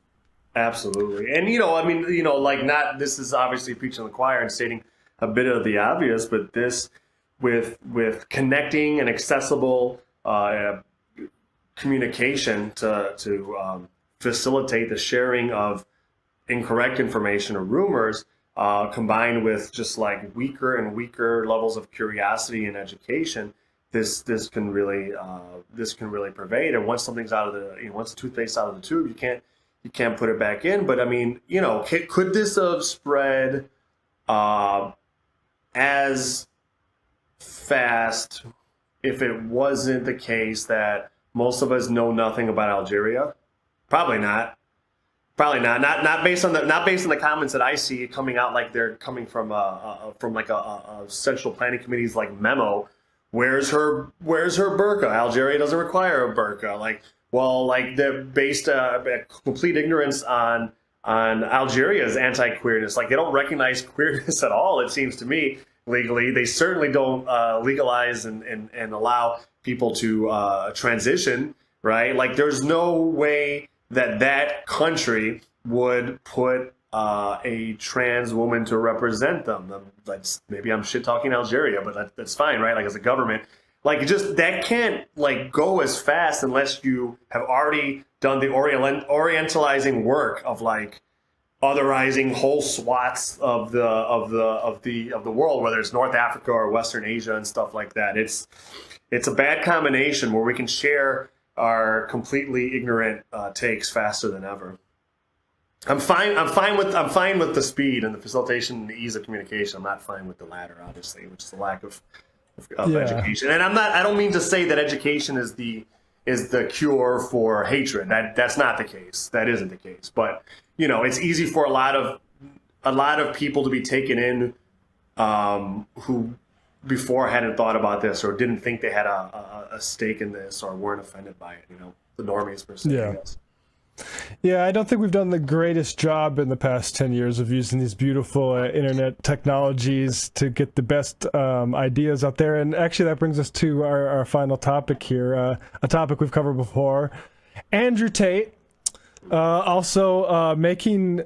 Absolutely. And, I mean, like, this is obviously preaching to the choir and stating a bit of the obvious, but this with connecting and accessible communication to facilitate the sharing of incorrect information or rumors, combined with just like weaker and weaker levels of curiosity and education, this can really pervade. And once something's out of the once the toothpaste out of the tube, you can't put it back in. But I mean, could this have spread as fast if it wasn't the case that most of us know nothing about Algeria? Probably not. Not based on the comments that I see coming out, like they're coming from a central planning committee's like memo. Where's her burqa? Algeria doesn't require a burqa. Like, well, like they're based complete ignorance on Algeria's anti-queerness. Like, they don't recognize queerness at all, it seems to me, legally. They certainly don't legalize and allow people to transition, right? Like, there's no way that country would put a trans woman to represent them. Maybe I'm shit talking Algeria, but that's fine, right? Like, as a government, like, just that can't like go as fast unless you have already done the orientalizing work of like otherizing whole swaths of the world, whether it's North Africa or Western Asia and stuff like that. It's a bad combination where we can share our completely ignorant takes faster than ever. I'm fine with the speed and the facilitation and the ease of communication. I'm not fine with the latter, obviously, which is the lack of education. And I don't mean to say that education is the cure for hatred. That's not the case. That isn't the case. But it's easy for a lot of people to be taken in who before hadn't thought about this or didn't think they had a stake in this or weren't offended by it. The normies per se. I guess. Yeah, I don't think we've done the greatest job in the past 10 years of using these beautiful internet technologies to get the best ideas out there. And actually, that brings us to our final topic here, a topic we've covered before. Andrew Tate, also making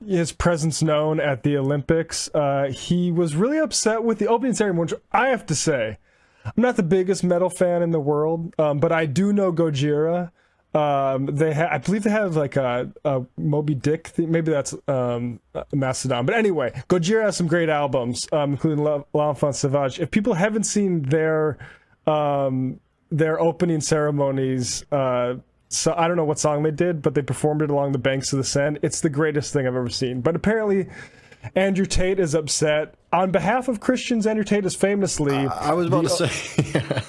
his presence known at the Olympics. He was really upset with the opening ceremony, which I have to say, I'm not the biggest metal fan in the world, but I do know Gojira. I believe they have like a Moby Dick thing. Maybe that's Mastodon. But anyway, Gojira has some great albums, including L'Enfant Sauvage. If people haven't seen their opening ceremonies, so I don't know what song they did, but they performed it along the banks of the Seine. It's the greatest thing I've ever seen. But apparently, Andrew Tate is upset. On behalf of Christians, Andrew Tate is famously... I was about to say...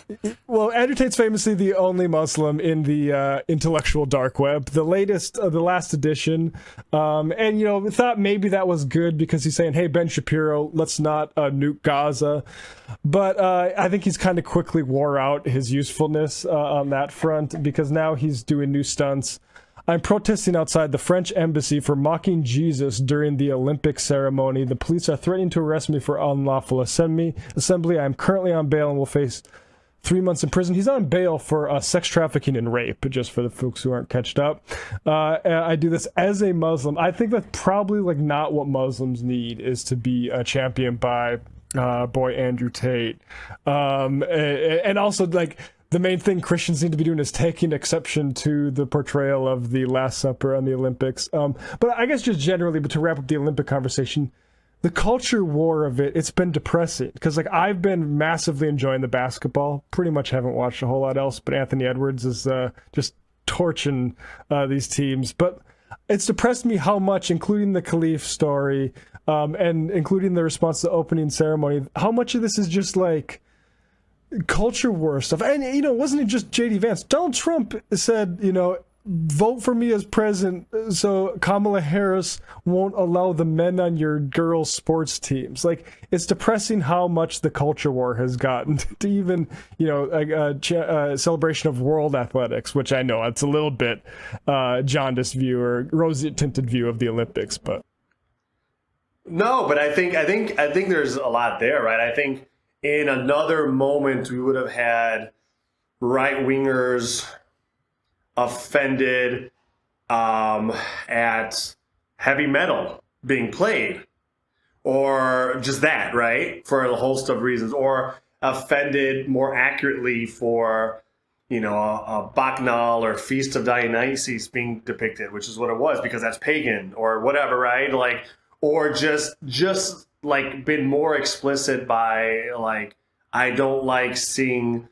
Well, Andrew Tate's famously the only Muslim in the intellectual dark web. The last edition. And, thought maybe that was good because he's saying, hey, Ben Shapiro, let's not nuke Gaza. But I think he's kind of quickly wore out his usefulness on that front because now he's doing new stunts. I'm protesting outside the French embassy for mocking Jesus during the Olympic ceremony. The police are threatening to arrest me for unlawful assembly. I am currently on bail and will face 3 months in prison. He's on bail for sex trafficking and rape, just for the folks who aren't catched up. I do this as a Muslim. I think that's probably like not what Muslims need, is to be championed by boy Andrew Tate. And also like the main thing Christians need to be doing is taking exception to the portrayal of the Last Supper on the Olympics. But I guess just generally, but to wrap up the Olympic conversation, the culture war of it's been depressing because like I've been massively enjoying the basketball. Pretty much haven't watched a whole lot else, but Anthony Edwards is just torching these teams. But it's depressed me how much, including the Khalif story and including the response to the opening ceremony, how much of this is just like culture war stuff. And, you know, wasn't it just J.D. Vance? Donald Trump said, you know, vote for me as president so Kamala Harris won't allow the men on your girls' sports teams. Like, it's depressing how much the culture war has gotten to even, you know, a celebration of world athletics, which I know it's a little bit jaundiced view or rosy-tinted view of the Olympics, but. No, but I think there's a lot there, right? I think in another moment we would have had right-wingers offended at heavy metal being played, or just that, right? For a host of reasons, or offended more accurately for, you know, a Bacchanal or Feast of Dionysus being depicted, which is what it was, because that's pagan or whatever, right? Like, or just like been more explicit by like, I don't like seeing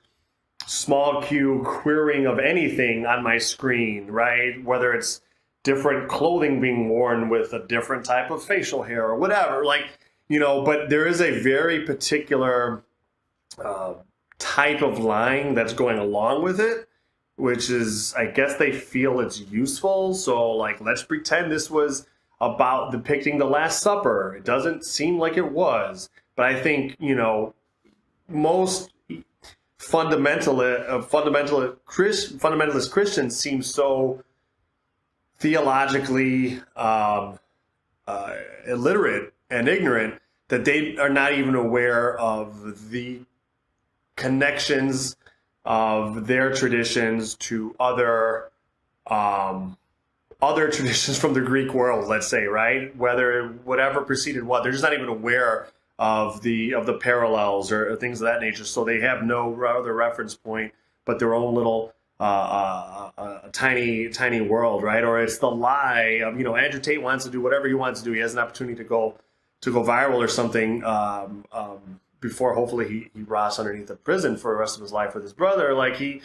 small q queering of anything on my screen, right? Whether it's different clothing being worn with a different type of facial hair or whatever, like, you know, but there is a very particular type of lying that's going along with it, which is, I guess they feel it's useful. So like, let's pretend this was about depicting the Last Supper. It doesn't seem like it was, but I think, you know, most fundamentalist Christians seem so theologically illiterate and ignorant that they are not even aware of the connections of their traditions to other traditions from the Greek world, let's say, right? Whatever preceded what, they're just not even aware of the parallels or things of that nature. So they have no other reference point but their own little tiny world, right? Or it's the lie of, you know, Andrew Tate wants to do whatever he wants to do. He has an opportunity to go viral or something before hopefully he rots underneath the prison for the rest of his life with his brother. Like he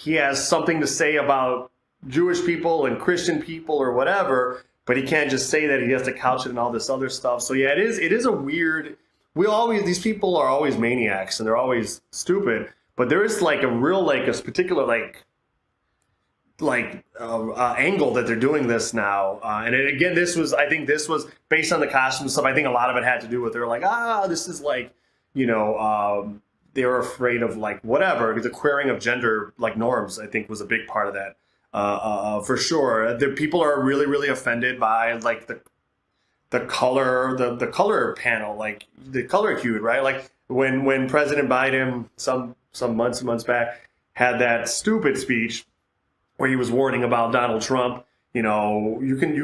has something to say about Jewish people and Christian people or whatever, but he can't just say that. He has to couch it in all this other stuff. So yeah, it is a weird. These people are always maniacs and they're always stupid, but there is like a real, like a particular angle that they're doing this now. And again, I think this was based on the costume stuff. I think a lot of it had to do with, they're like, this is like, you know, they were afraid of like whatever, the queering of gender like norms, I think was a big part of that. For sure. The people are really, really offended by like the color panel, like the color cue, right? Like when President Biden some months back had that stupid speech where he was warning about Donald Trump. You know, you can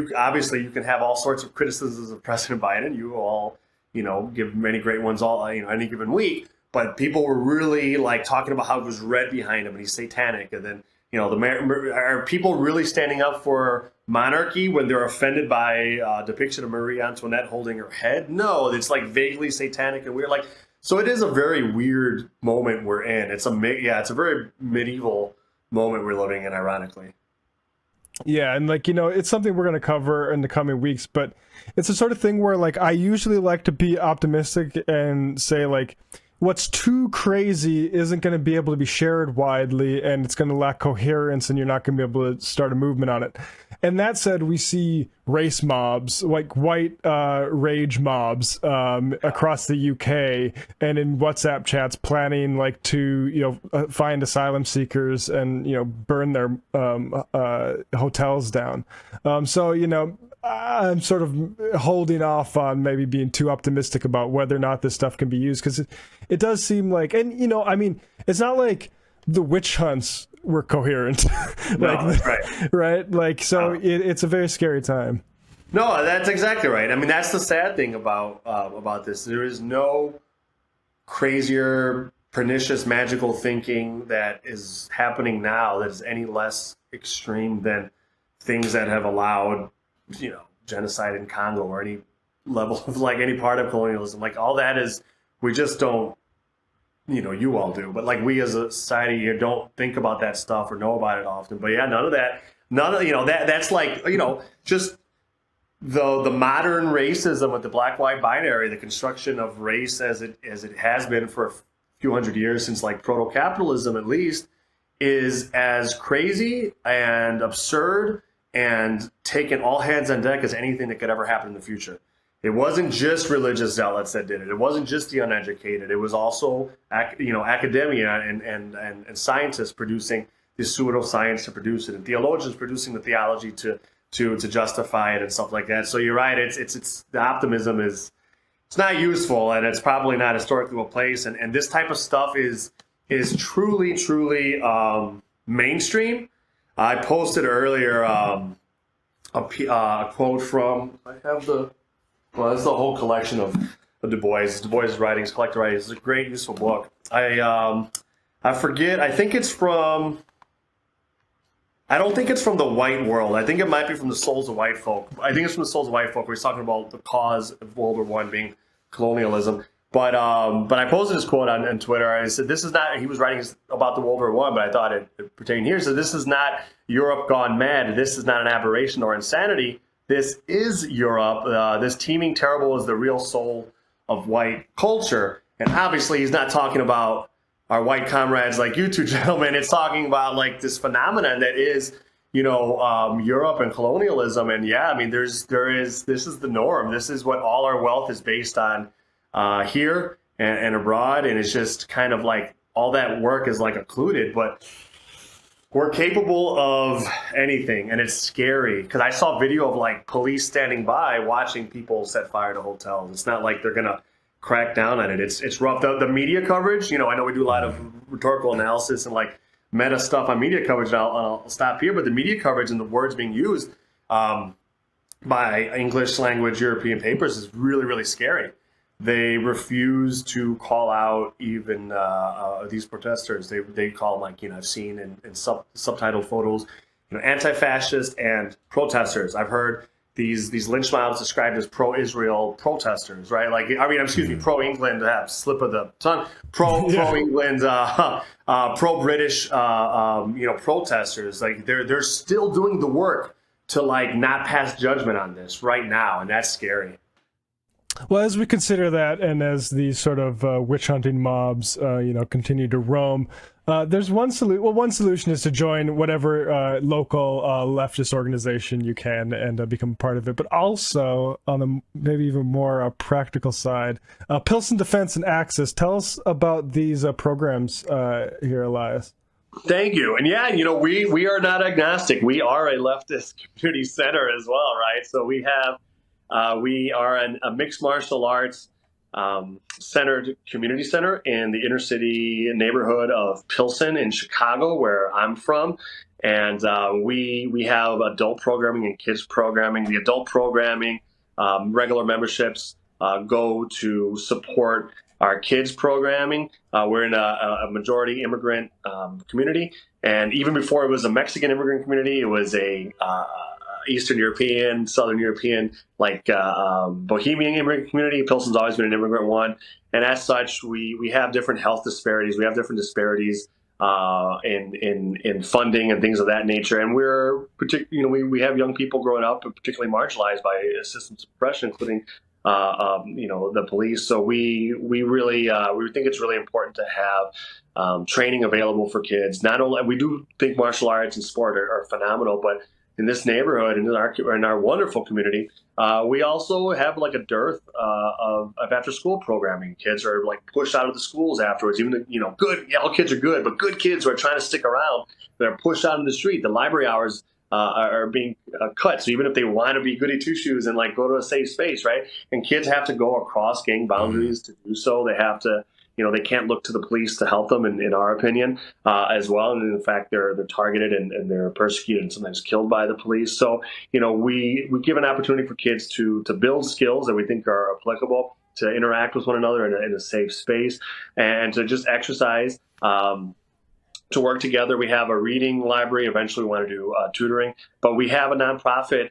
have all sorts of criticisms of President Biden. You all, you know, give many great ones any given week. But people were really like talking about how it was red behind him and he's satanic. And then, you know, are people really standing up for monarchy when they're offended by a depiction of Marie Antoinette holding her head? No, it's like vaguely satanic and weird. Like, so it is a very weird moment we're in. It's a very medieval moment we're living in, ironically. Yeah, and like, you know, it's something we're going to cover in the coming weeks, but it's the sort of thing where like I usually like to be optimistic and say like what's too crazy isn't going to be able to be shared widely and it's going to lack coherence and you're not going to be able to start a movement on it. And that said, we see race mobs, like white rage mobs across the UK and in WhatsApp chats planning like to, you know, find asylum seekers and, you know, burn their hotels down. So, you know, I'm sort of holding off on maybe being too optimistic about whether or not this stuff can be used because it does seem like, and, you know, I mean, it's not like the witch hunts were coherent. Right? Like, so it's a very scary time. No, that's exactly right. I mean, that's the sad thing about this. There is no crazier pernicious, magical thinking that is happening now that is any less extreme than things that have allowed, genocide in Congo or any level of like any part of colonialism. Like all that is, we just don't, you all do, but like we as a society don't think about that stuff or know about it often. But yeah, none of that, that's like, just the modern racism with the black-white binary, the construction of race as it has been for a few hundred years since like proto-capitalism at least, is as crazy and absurd and taking all hands on deck as anything that could ever happen in the future. It wasn't just religious zealots that did it. It wasn't just the uneducated. It was also, academia and scientists producing the pseudoscience to produce it, and theologians producing the theology to justify it and stuff like that. So you're right. It's the optimism is, it's not useful, and it's probably not historically well placed. And this type of stuff is truly mainstream. I posted earlier a quote from, it's the whole collection of Du Bois' writings, collected writings. It's a great, useful book. I forget. I don't think it's from The White World. I think it might be from The Souls of White Folk. I think it's from The Souls of White Folk, where he's talking about the cause of World War I being colonialism. But I posted this quote on Twitter. I said, this is not, he was writing about the World War I, but I thought it pertained here. So this is not Europe gone mad. This is not an aberration or insanity. This is Europe. This teeming terrible is the real soul of white culture. And obviously he's not talking about our white comrades like you two gentlemen. It's talking about like this phenomenon that is, Europe and colonialism. And yeah, I mean, this is the norm. This is what all our wealth is based on here and abroad. And it's just kind of like all that work is like occluded, but we're capable of anything. And it's scary because I saw video of like police standing by watching people set fire to hotels. It's not like they're going to crack down on it. It's rough. The media coverage, I know we do a lot of rhetorical analysis and like meta stuff on media coverage. And I'll stop here, but the media coverage and the words being used by English language European papers is really, really scary. They refuse to call out even these protesters. They call them, like, I've seen in subtitled photos, anti-fascist and protesters. I've heard these lynch mobs described as pro-Israel protesters, right? Like, pro-England, slip of the tongue, pro-England, pro-British, protesters. Like, they're still doing the work to like not pass judgment on this right now, and that's scary. Well, as we consider that, and as these sort of witch hunting mobs, continue to roam, there's one solution. Well, one solution is to join whatever local leftist organization you can and become part of it. But also, on the maybe even more practical side, Pilsen Defense and Axis. Tell us about these programs here, Elias. Thank you. And yeah, we are not agnostic. We are a leftist community center as well, right? So we are a mixed martial arts centered community center in the inner city neighborhood of Pilsen in Chicago, where I'm from. And we have adult programming and kids programming. The adult programming, regular memberships go to support our kids programming. We're in a majority immigrant community. And even before it was a Mexican immigrant community, it was a Eastern European, Southern European, Bohemian immigrant community. Pilsen's always been an immigrant one. And as such, we have different health disparities. We have different disparities in funding and things of that nature. And we have young people growing up, particularly marginalized by system suppression, including the police. So we really we think it's really important to have training available for kids. Not only, we do think martial arts and sport are phenomenal, but in this neighborhood and in our wonderful community, we also have like a dearth of after school programming. Kids are like pushed out of the schools afterwards. Even all kids are good, but good kids who are trying to stick around, they're pushed out in the street. The library hours are being cut. So even if they want to be goody two shoes and like go to a safe space, right? And kids have to go across gang boundaries to do so. They have to, they can't look to the police to help them, in our opinion, as well. And in fact, they're targeted and they're persecuted and sometimes killed by the police. So, we give an opportunity for kids to build skills that we think are applicable to interact with one another in a safe space and to just exercise. To work together. We have a reading library. Eventually, we want to do tutoring, but we have a nonprofit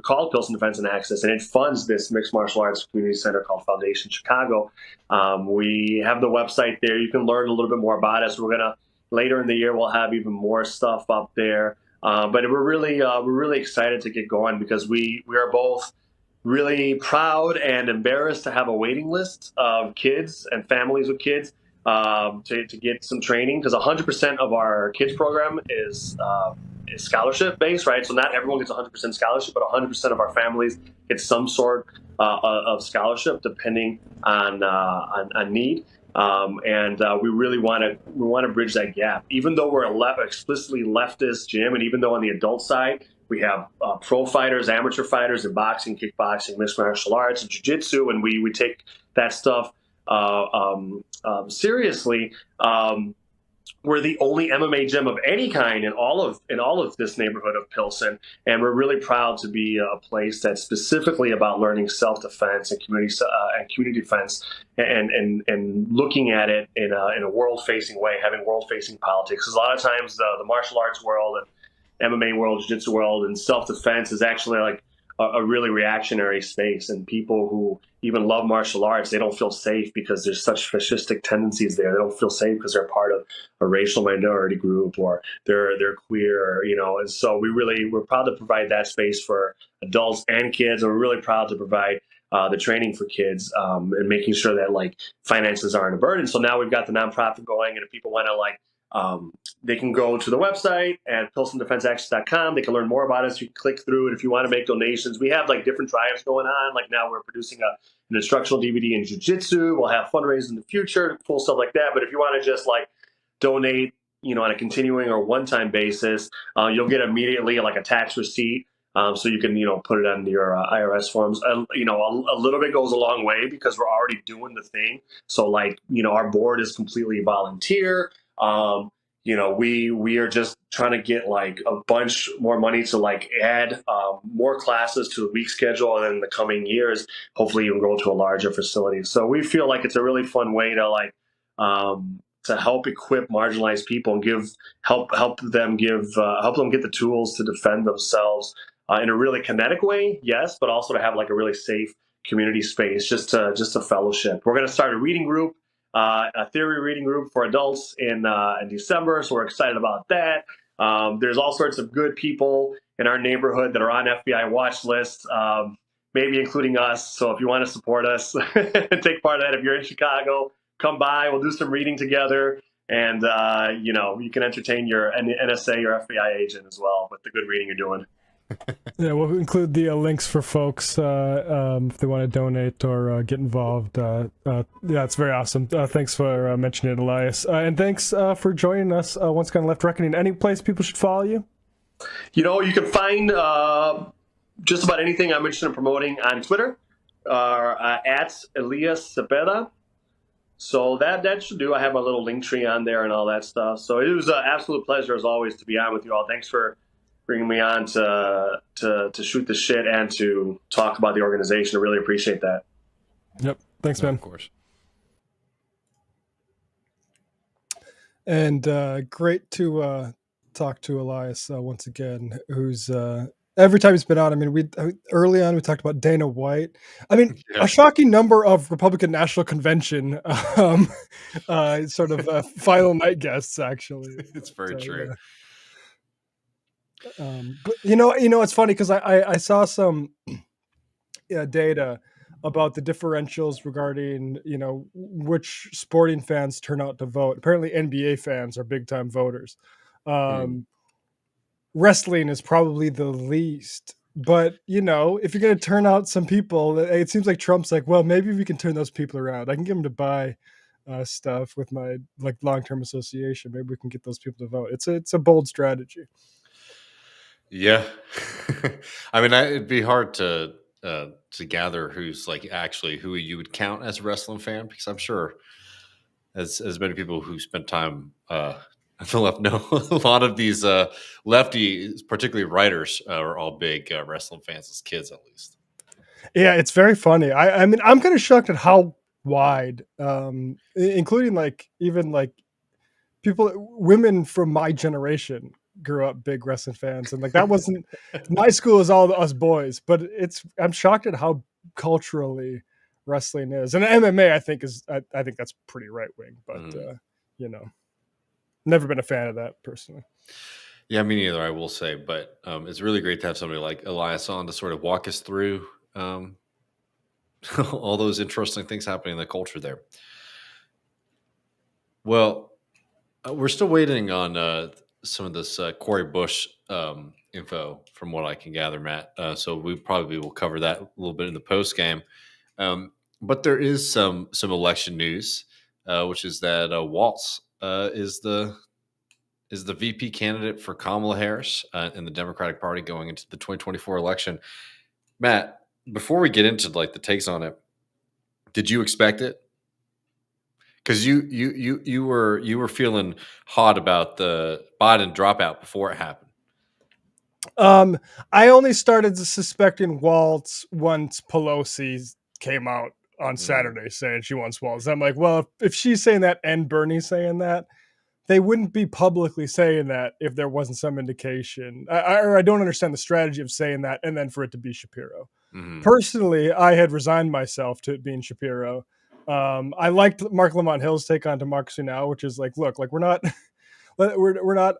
called Pilsen Defense and Access, and it funds this mixed martial arts community center called Foundation Chicago. We have the website there. You can learn a little bit more about us. We're gonna later in the year we'll have even more stuff up there. But we're really excited to get going because we are both really proud and embarrassed to have a waiting list of kids and families with kids to get some training, because 100% of our kids program is scholarship based, right? So not everyone gets 100% scholarship, but 100% of our families get some sort of scholarship depending on need. We really want to bridge that gap. Even though we're a explicitly leftist gym, and even though on the adult side we have pro fighters, amateur fighters in boxing, kickboxing, mixed martial arts, and jiu-jitsu, and we take that stuff seriously. We're the only MMA gym of any kind in all of this neighborhood of Pilsen, and we're really proud to be a place that's specifically about learning self-defense and community defense, and looking at it in a world-facing way, having world-facing politics. Because a lot of times the martial arts world and MMA world, jiu-jitsu world, and self-defense is actually like a really reactionary space, and people who even love martial arts, they don't feel safe because there's such fascistic tendencies there. They don't feel safe because they're part of a racial minority group, or they're queer, and so we're proud to provide that space for adults and kids, and we're really proud to provide the training for kids, and making sure that like finances aren't a burden. So now we've got the nonprofit going, and if people want to they can go to the website at pilsendefenseaccess.com. They can learn more about us. You can click through it if you want to make donations. We have like different drives going on. Like now we're producing an instructional DVD in jiu-jitsu. We'll have fundraisers in the future, cool stuff like that. But if you want to just like donate, on a continuing or one-time basis, you'll get immediately like a tax receipt. So you can, put it on your IRS forms. A little bit goes a long way because we're already doing the thing. So like, our board is completely volunteer. We are just trying to get like a bunch more money to like add more classes to the week schedule, and then in the coming years, hopefully even grow to a larger facility. So we feel like it's a really fun way to like to help equip marginalized people and help them get the tools to defend themselves in a really kinetic way, yes, but also to have like a really safe community space, just a fellowship. We're going to start a reading group. A theory reading group for adults in December, so we're excited about that. There's all sorts of good people in our neighborhood that are on FBI watch lists, maybe including us. So if you want to support us and take part of that, if you're in Chicago, come by. We'll do some reading together, and you can entertain your NSA or FBI agent as well with the good reading you're doing. Yeah, we'll include the links for folks if they want to donate or get involved. Yeah, it's very awesome. Thanks for mentioning it, Elias. And thanks for joining us once again on Left Reckoning. Any place people should follow you? You can find just about anything I'm interested in promoting on Twitter, at Elias Cepeda. So that should do. I have my little link tree on there and all that stuff. So it was an absolute pleasure, as always, to be on with you all. Thanks for bringing me on to shoot the shit and to talk about the organization. I really appreciate that. Yep. Thanks, man. Of course. And great to talk to Elias once again, who's every time he's been on. I mean, early on we talked about Dana White. I mean, a shocking number of Republican National Convention sort of final night guests. Actually, it's very true. Yeah. But it's funny because I saw some data about the differentials regarding which sporting fans turn out to vote. Apparently NBA fans are big time voters. Wrestling is probably the least, but if you're going to turn out some people, it seems like Trump's like, well, maybe we can turn those people around. I can get them to buy stuff with my like long-term association. Maybe we can get those people to vote. It's a bold strategy. Yeah. I mean, it'd be hard to gather who's like actually who you would count as a wrestling fan, because I'm sure as many people who spent time on the left know a lot of these lefty, particularly writers, are all big wrestling fans as kids, at least. Yeah, it's very funny. I mean, I'm kind of shocked at how wide, including like even like people, women from my generation grew up big wrestling fans, and like that wasn't my school is all us boys, but I'm shocked at how culturally wrestling is, and MMA I think that's pretty right wing, but Mhm. you know, never been a fan of that personally. Yeah, me neither, I will say, but it's really great to have somebody like Elias on to sort of walk us through all those interesting things happening in the culture there. Well, we're still waiting on some of this Corey Bush info, from what I can gather, Matt. So we probably will cover that a little bit in the post game. But there is some election news, which is that Waltz is the VP candidate for Kamala Harris in the Democratic Party going into the 2024 election. Matt, before we get into like the takes on it, did you expect it? Because you were feeling hot about the Biden dropout before it happened. Um, I only started suspecting Waltz once Pelosi came out on Mm, Saturday saying she wants Waltz. I'm like, well, if she's saying that and Bernie's saying that, they wouldn't be publicly saying that if there wasn't some indication. I don't understand the strategy of saying that and then for it to be Shapiro. mhm. Personally, I had resigned myself to it being Shapiro. I liked Mark Lamont Hill's take on Democracy Now, which is like, look, like we're not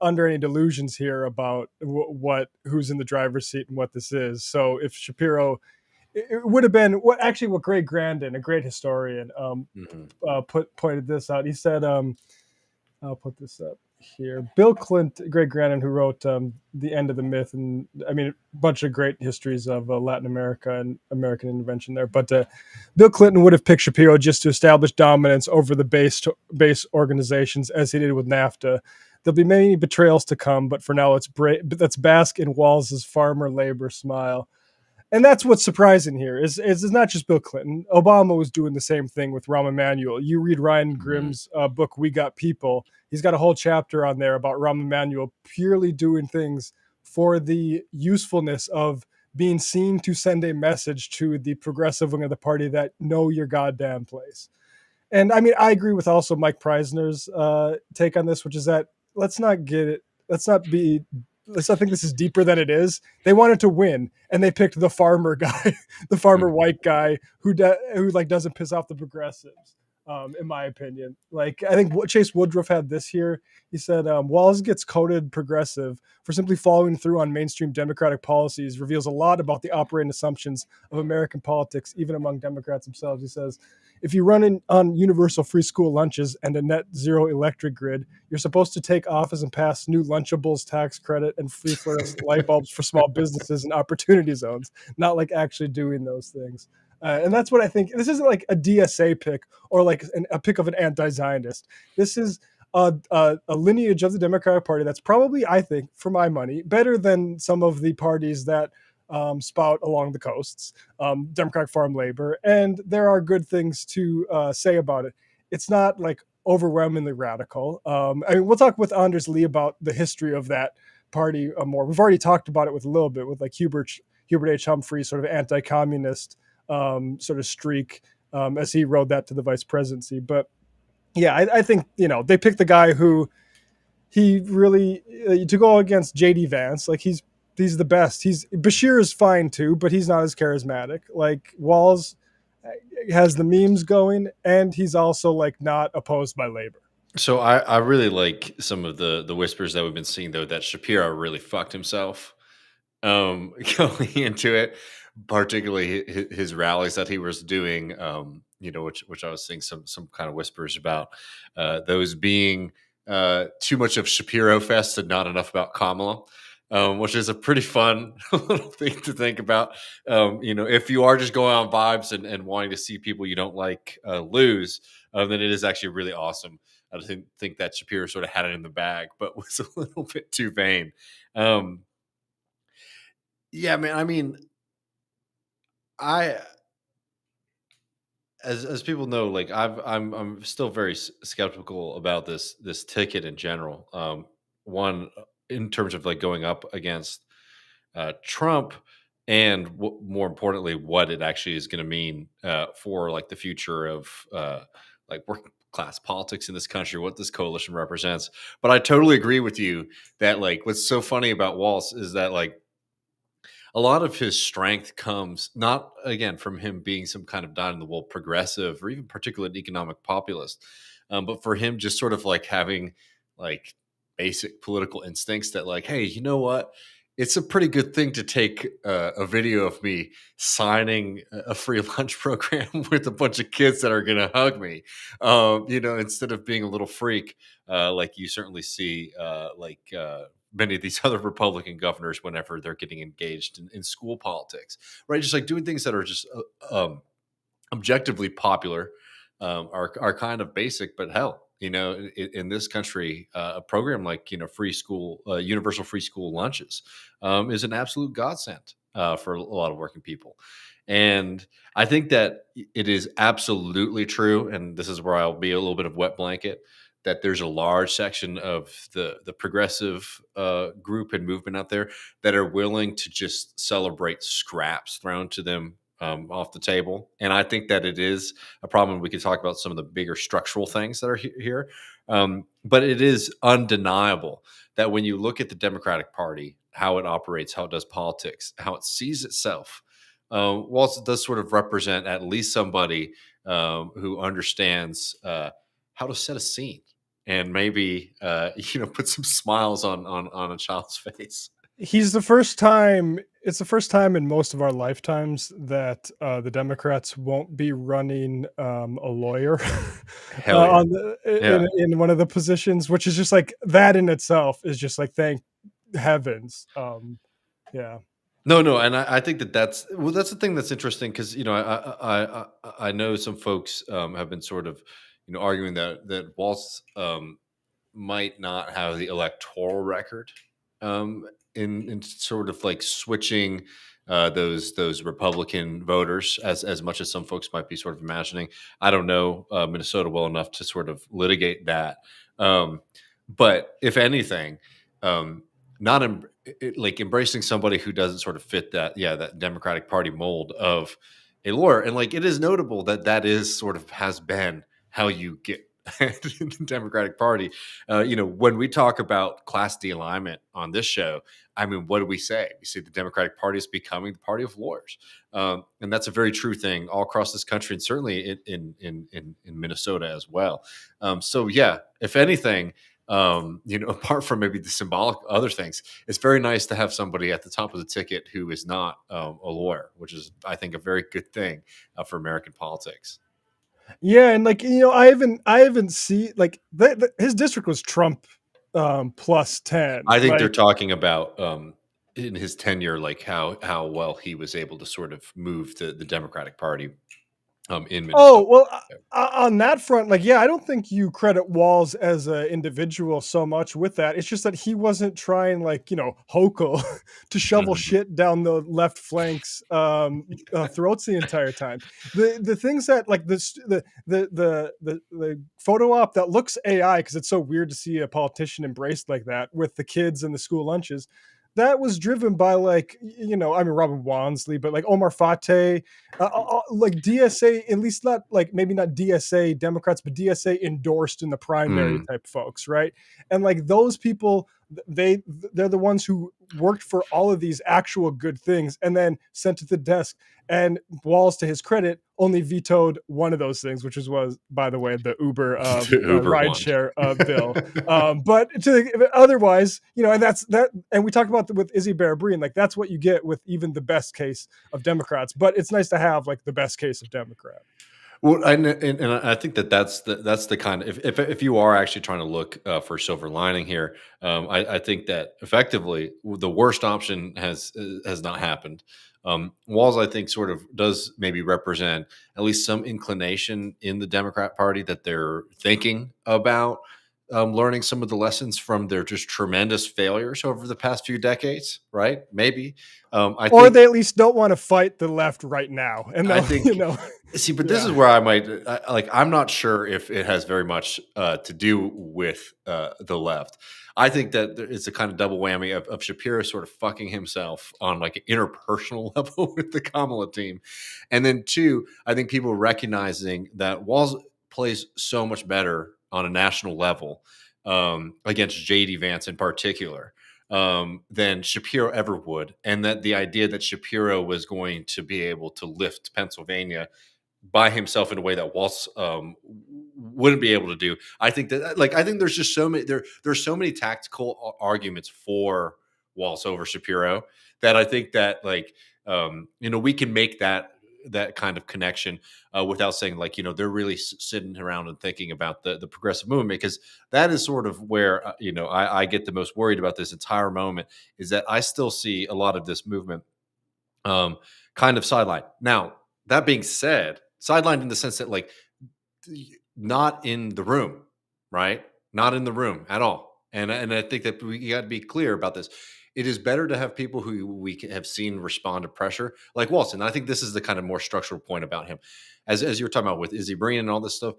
under any delusions here about what who's in the driver's seat and what this is. So if Shapiro, it would have been what Greg Grandin, a great historian, Mhm. pointed this out. He said, I'll put this up here. Bill Clinton, Greg Grandin, who wrote The End of the Myth, and I mean, a bunch of great histories of Latin America and American intervention there. But Bill Clinton would have picked Shapiro just to establish dominance over the base organizations, as he did with NAFTA. There'll be many betrayals to come, but for now, let's bask in Walz's farmer labor smile. And that's what's surprising here is it's not just Bill Clinton. Obama was doing the same thing with Rahm Emanuel. You read Ryan Mhm. Grimm's book, We Got People. He's got a whole chapter on there about Rahm Emanuel purely doing things for the usefulness of being seen to send a message to the progressive wing of the party that know your goddamn place. And I mean, I agree with also Mike Preisner's take on this, which is that let's not get it. Let's not be. Let's not think this is deeper than it is. They wanted to win, and they picked the farmer guy, the farmer Mhm. white guy who like doesn't piss off the progressives. In my opinion, like I think what Chase Woodruff had this year. He said Walz gets coded progressive for simply following through on mainstream Democratic policies reveals a lot about the operating assumptions of American politics, even among Democrats themselves. He says if you run on universal free school lunches and a net zero electric grid, you're supposed to take office and pass new Lunchables tax credit and free fluorescent light bulbs for small businesses and opportunity zones, not like actually doing those things. And that's what I think. This isn't like a DSA pick or like a pick of an anti-Zionist. This is a lineage of the Democratic Party that's probably, I think, for my money, better than some of the parties that spout along the coasts, Democratic Farm Labor, and there are good things to say about it. It's not like overwhelmingly radical. I mean, we'll talk with Anders Lee about the history of that party more. We've already talked about it with a little bit with like Hubert H. Humphrey's sort of anti-communist sort of streak as he rode that to the vice presidency. But yeah, I think they picked the guy who he really to go against JD Vance. Like he's the best. He's Bashir is fine too, but he's not as charismatic. Like Walz has the memes going, and he's also like not opposed by labor. So I really like some of the whispers that we've been seeing though that Shapiro really fucked himself going into it, particularly his rallies that he was doing. Which I was seeing some kind of whispers about those being too much of Shapiro fest and not enough about Kamala. Which is a pretty fun little thing to think about. If you are just going on vibes and wanting to see people you don't like lose, then it is actually really awesome. I think that Shapiro sort of had it in the bag, but was a little bit too vain. Um, yeah, man. I mean, I as people know, like I'm still very skeptical about this ticket in general. One in terms of like going up against Trump, and more importantly, what it actually is going to mean for like the future of like working class politics in this country, what this coalition represents. But I totally agree with you that like what's so funny about Walz is that like a lot of his strength comes not again from him being some kind of dyed in the wool progressive or even particularly economic populist, but for him just sort of like having like basic political instincts that like, hey, you know what? It's a pretty good thing to take a video of me signing a free lunch program with a bunch of kids that are going to hug me, instead of being a little freak, like you certainly see, many of these other Republican governors whenever they're getting engaged in school politics, right? Just like doing things that are just objectively popular, are kind of basic, but hell, in this country, a program like free school, universal free school lunches, is an absolute godsend for a lot of working people. And I think that it is absolutely true, and this is where I'll be a little bit of wet blanket, that there's a large section of the progressive group and movement out there that are willing to just celebrate scraps thrown to them off the table. And I think that it is a problem. We could talk about some of the bigger structural things that are here. But it is undeniable that when you look at the Democratic Party, how it operates, how it does politics, how it sees itself, Walz does sort of represent at least somebody who understands how to set a scene and maybe put some smiles on a child's face. He's the first time. It's the first time in most of our lifetimes that the Democrats won't be running a lawyer Hell yeah. in one of the positions, which is just like that in itself is just like thank heavens. Yeah. No, and I think that's the thing that's interesting because I know some folks have been sort of arguing that Walz might not have the electoral record in sort of like switching those Republican voters as much as some folks might be sort of imagining. I don't know Minnesota well enough to sort of litigate that, but if anything, not like embracing somebody who doesn't sort of fit that Democratic Party mold of a lawyer, and like it is notable that is sort of has been how you get in the Democratic Party. When we talk about class D alignment on this show, I mean, what do we say? We say the Democratic Party is becoming the party of lawyers, and that's a very true thing all across this country, and certainly in Minnesota as well. So yeah, if anything, apart from maybe the symbolic other things, it's very nice to have somebody at the top of the ticket who is not a lawyer, which is, I think, a very good thing for American politics. Yeah, and like I haven't seen like his district was Trump plus 10. I think like, they're talking about in his tenure, like how well he was able to sort of move the Democratic Party in Minnesota. Oh well, on that front, like yeah, I don't think you credit Walz as an individual so much with that. It's just that he wasn't trying like Hochul to shovel shit down the left flank's throats the entire time. The things that like the photo op that looks AI because it's so weird to see a politician embraced like that with the kids and the school lunches. That was driven by like Robin Wansley, but like Omar Fateh, like DSA, at least not like maybe not DSA Democrats, but DSA endorsed in the primary type folks, right? And like those people, they're the ones who worked for all of these actual good things and then sent to the desk. And Walz, to his credit, only vetoed one of those things, which was by the way, the Uber rideshare bill. But otherwise, and that's that. And we talked about with Izzy Barabreen, like that's what you get with even the best case of Democrats. But it's nice to have like the best case of Democrat. Well, and I think that's the kind of if you are actually trying to look for silver lining here, I think that effectively the worst option has not happened. Walz, I think, sort of does maybe represent at least some inclination in the Democrat Party that they're thinking about learning some of the lessons from their just tremendous failures over the past few decades, right? Maybe. Or think, they at least don't want to fight the left right now. And I think, see, but this is where I might, I'm not sure if it has very much to do with the left. I think that it's a kind of double whammy of Shapiro sort of fucking himself on like an interpersonal level with the Kamala team. And then two, I think people recognizing that Walz plays so much better on a national level against JD Vance in particular than Shapiro ever would. And that the idea that Shapiro was going to be able to lift Pennsylvania by himself in a way that Walz wouldn't be able to do. I think that I think there's just so many there's so many tactical arguments for Walz over Shapiro that I think that we can make that kind of connection without saying they're really sitting around and thinking about the progressive movement, because that is sort of where I get the most worried about this entire moment, is that I still see a lot of this movement kind of sidelined. Now, that being said, sidelined in the sense that not in the room, right? Not in the room at all. And I think that we got to be clear about this. It is better to have people who have seen respond to pressure, like Walz. And I think this is the kind of more structural point about him, as you were talking about with Izzy Breen and all this stuff.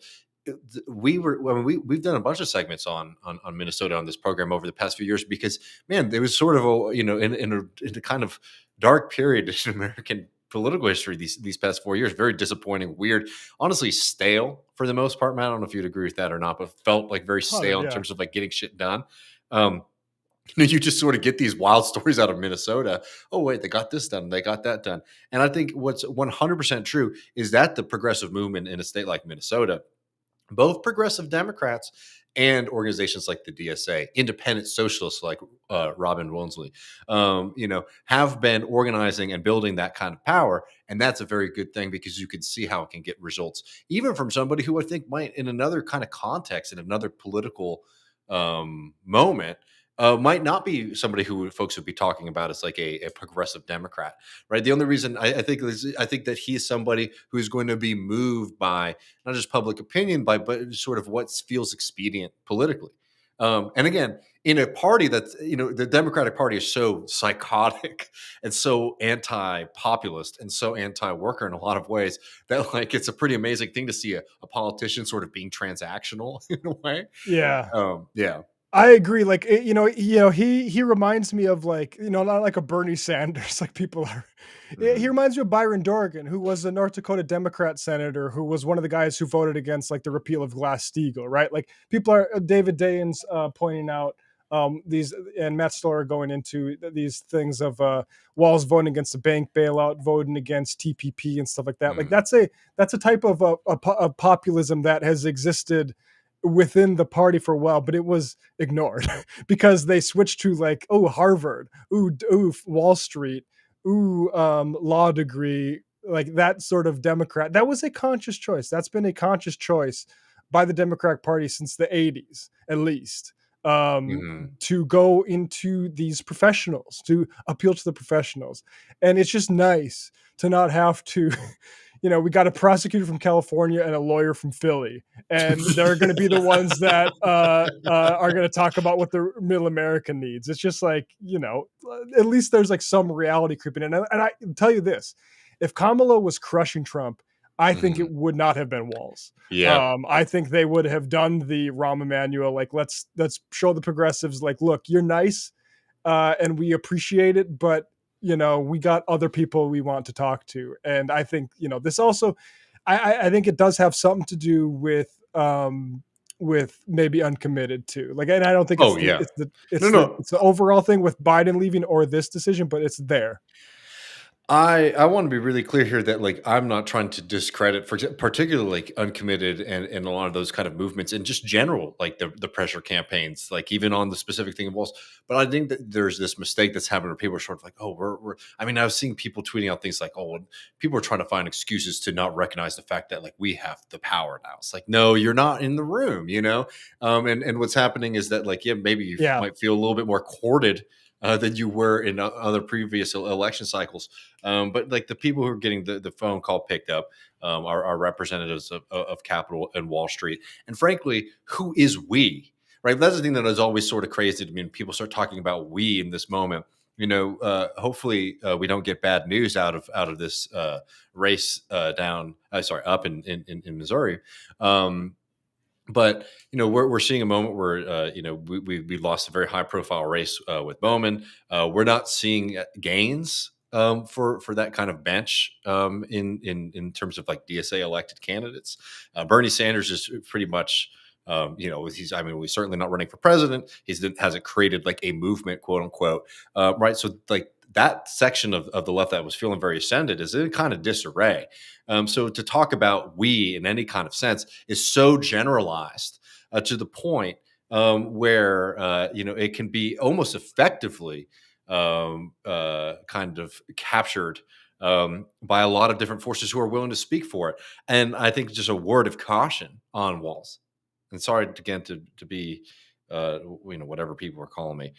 We've done a bunch of segments on Minnesota on this program over the past few years, because man, there was sort of in a kind of dark period in American political history these past 4 years. Very disappointing, weird, honestly stale for the most part. Matt, I don't know if you'd agree with that or not, but felt like very stale in terms of getting shit done. You just sort of get these wild stories out of Minnesota. Oh, wait, they got this done. They got that done. And I think what's 100% true is that the progressive movement in a state like Minnesota, both progressive Democrats and organizations like the DSA, independent socialists like Robin Woonsley, have been organizing and building that kind of power. And that's a very good thing, because you can see how it can get results, even from somebody who I think might, in another kind of context, in another political moment, might not be somebody who folks would be talking about as like a progressive Democrat, right? The only reason I think that he is somebody who is going to be moved by not just public opinion, but sort of what feels expedient politically. And again, in a party that's, the Democratic Party is so psychotic and so anti-populist and so anti-worker in a lot of ways, that it's a pretty amazing thing to see a politician sort of being transactional in a way. Yeah. Yeah. I agree. He reminds me of not like a Bernie Sanders, like people are. He reminds me of Byron Dorgan, who was a North Dakota Democrat senator, who was one of the guys who voted against the repeal of Glass-Steagall, right? Like people are, David Dayen's pointing out these, and Matt Stoller going into these things of Walz voting against the bank bailout, voting against TPP and stuff like that. Like that's a type of a populism that has existed within the party for a while, but it was ignored because they switched to Harvard, Wall Street, law degree, like that sort of Democrat. That was a conscious choice. That's been a conscious choice by the Democratic Party since the 80s, at least, to go into these professionals, to appeal to the professionals. And it's just nice to not have to we got a prosecutor from California and a lawyer from Philly, and they're going to be the ones that are going to talk about what the middle America needs. It's just at least there's some reality creeping in. And I tell you this, if Kamala was crushing Trump, I think it would not have been Walz. Yeah. I think they would have done the Rahm Emanuel, let's show the progressives, look, you're nice, and we appreciate it, but we got other people we want to talk to. And I think, this also, I think it does have something to do with maybe uncommitted too. And I don't think it's the overall thing with Biden leaving or this decision, but it's there. I want to be really clear here that I'm not trying to discredit, for particularly uncommitted and a lot of those kind of movements and just general the pressure campaigns, even on the specific thing of Walz. But I think that there's this mistake that's happened where people are sort of we're I mean, I was seeing people tweeting out things people are trying to find excuses to not recognize the fact that we have the power now. It's no, you're not in the room, and what's happening is that maybe you might feel a little bit more courted than you were in other previous election cycles. But the people who are getting the phone call picked up are representatives of Capitol and Wall Street. And frankly, who is we, right? That's the thing that is always sort of crazy to me when people start talking about we in this moment. Hopefully we don't get bad news out of this race up in Missouri. But we're seeing a moment where we lost a very high profile race with Bowman. We're not seeing gains for that kind of bench in terms of like DSA elected candidates. Bernie Sanders is pretty much. He's certainly not running for president. He hasn't created like a movement, quote unquote, right? So like that section of the left that was feeling very ascended is in kind of disarray. So to talk about we in any kind of sense is so generalized to the point where it can be almost effectively kind of captured by a lot of different forces who are willing to speak for it. And I think just a word of caution on Walz. And sorry again to be whatever people are calling me.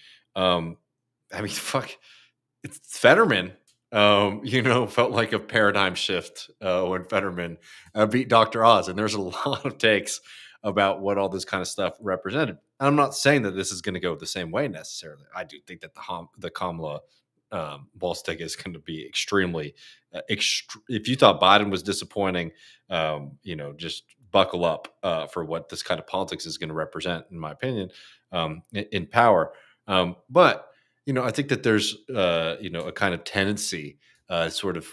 Fuck, it's Fetterman. Felt like a paradigm shift when Fetterman beat Dr. Oz, and there's a lot of takes about what all this kind of stuff represented. And I'm not saying that this is going to go the same way necessarily. I do think that the Kamala Walz take is going to be extremely. If you thought Biden was disappointing, just buckle up for what this kind of politics is going to represent, in my opinion, in power. But I think that there's a kind of tendency sort of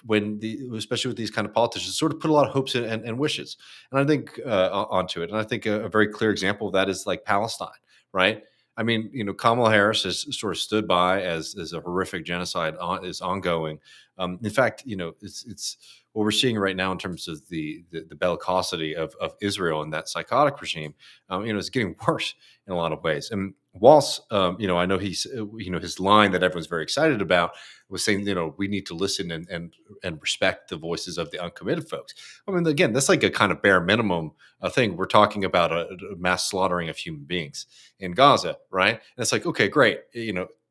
especially with these kind of politicians, sort of put a lot of hopes and wishes, and I think onto it. And I think a very clear example of that is like Palestine, right? I mean, Kamala Harris has sort of stood by as a horrific genocide is ongoing. In fact, it's what we're seeing right now in terms of the bellicosity of Israel and that psychotic regime. It's getting worse in a lot of ways. And Walz, I know he's, his line that everyone's very excited about was saying, we need to listen and respect the voices of the uncommitted folks. I mean, again, that's like a kind of bare minimum thing. We're talking about a mass slaughtering of human beings in Gaza, right? And it's like, okay, great.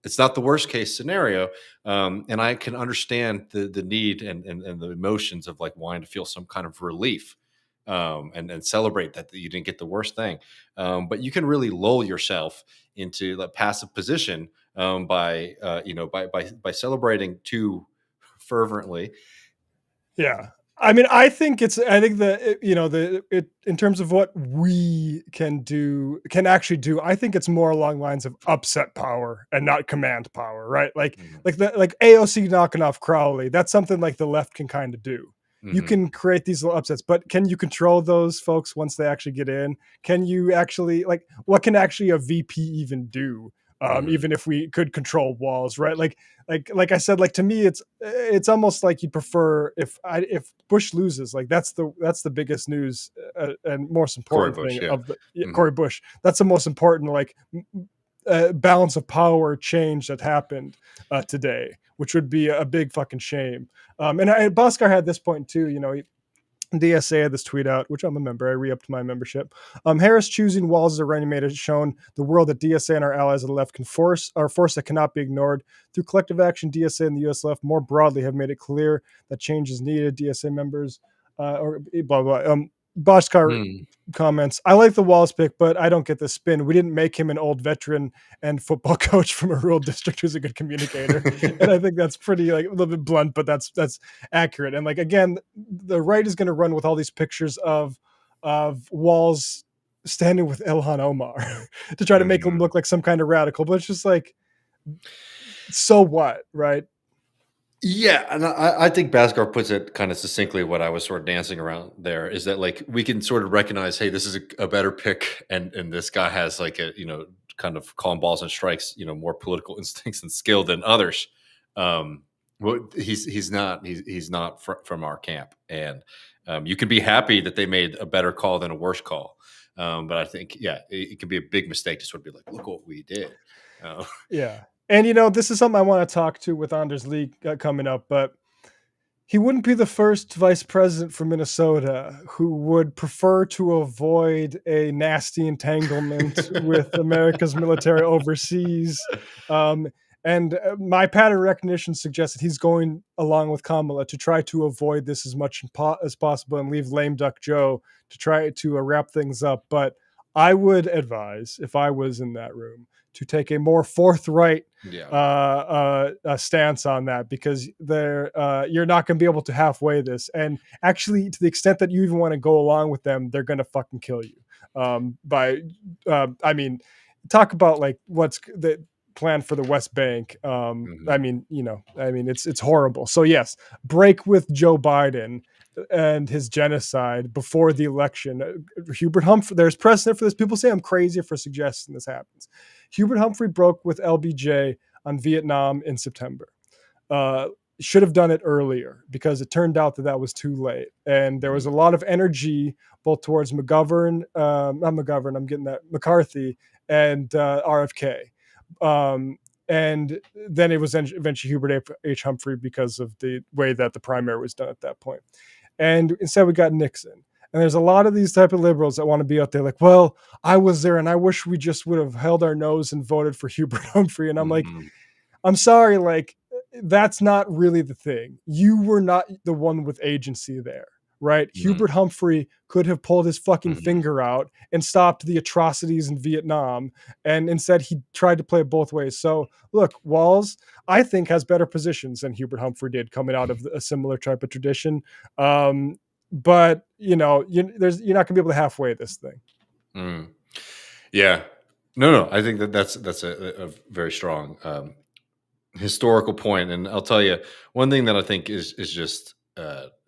It's not the worst case scenario. And I can understand the need and the emotions of like wanting to feel some kind of relief and celebrate that you didn't get the worst thing. But you can really lull yourself into the passive position by celebrating too fervently. Yeah. I mean, I think in terms of what we can actually do, I think it's more along lines of upset power and not command power, right? Like AOC knocking off Crowley. That's something like the left can kind of do. You can create these little upsets, but can you control those folks once they actually get in? Can you actually what can actually a VP even do? Even if we could control Walz, right? Like I said, to me, it's almost like you'd prefer if Bush loses, that's the biggest news and most important thing Cory Bush. That's the most important balance of power change that happened today, which would be a big fucking shame. And Bhaskar had this point too. DSA had this tweet out, which I'm a member. I re-upped my membership. Harris choosing Walz as a running mate has shown the world that DSA and our allies on the left are force that cannot be ignored. Through collective action, DSA and the U.S. left more broadly have made it clear that change is needed. DSA members, or blah, blah. Bhaskar comments, I like the Walz pick, but I don't get the spin. We didn't make him an old veteran and football coach from a rural district who's a good communicator. And I think that's pretty a little bit blunt, but that's accurate. And again, the right is going to run with all these pictures of Walz standing with Ilhan Omar to try to make him look like some kind of radical, but it's just so what, right? Yeah, and I think Bhaskar puts it kind of succinctly. What I was sort of dancing around there is that we can sort of recognize, hey, this is a better pick, and this guy has kind of calling balls and strikes, more political instincts and skill than others. He's not from our camp, and you can be happy that they made a better call than a worse call. But I think it can be a big mistake to sort of be like, look what we did. Yeah. And, this is something I want to talk to with Anders Lee coming up, but he wouldn't be the first vice president from Minnesota who would prefer to avoid a nasty entanglement with America's military overseas. And my pattern recognition suggests that he's going along with Kamala to try to avoid this as much as possible and leave lame duck Joe to try to wrap things up. But I would advise, if I was in that room, to take a more forthright stance on that, because you're not going to be able to halfway this. And actually, to the extent that you even want to go along with them, they're going to fucking kill you. by, I mean, talk about like what's the plan for the West Bank. I mean, it's horrible. So yes, break with Joe Biden and his genocide before the election. Hubert Humphrey, there's precedent for this. People say I'm crazy for suggesting this happens. Hubert Humphrey broke with LBJ on Vietnam in September. Should have done it earlier because it turned out that was too late. And there was a lot of energy both towards McGovern, not McGovern, I'm getting that, McCarthy and RFK. And then it was eventually Hubert H. Humphrey because of the way that the primary was done at that point. And instead we got Nixon. And there's a lot of these type of liberals that want to be out there like, well, I was there and I wish we just would have held our nose and voted for Hubert Humphrey. And I'm like, I'm sorry, like, that's not really the thing. You were not the one with agency there, right? Hubert Humphrey could have pulled his fucking finger out and stopped the atrocities in Vietnam. And instead he tried to play it both ways. So look, Walz, I think, has better positions than Hubert Humphrey did coming out of a similar type of tradition. But you're not gonna be able to halfway this thing. Yeah, no, I think that's a very strong historical point. And I'll tell you one thing that I think is just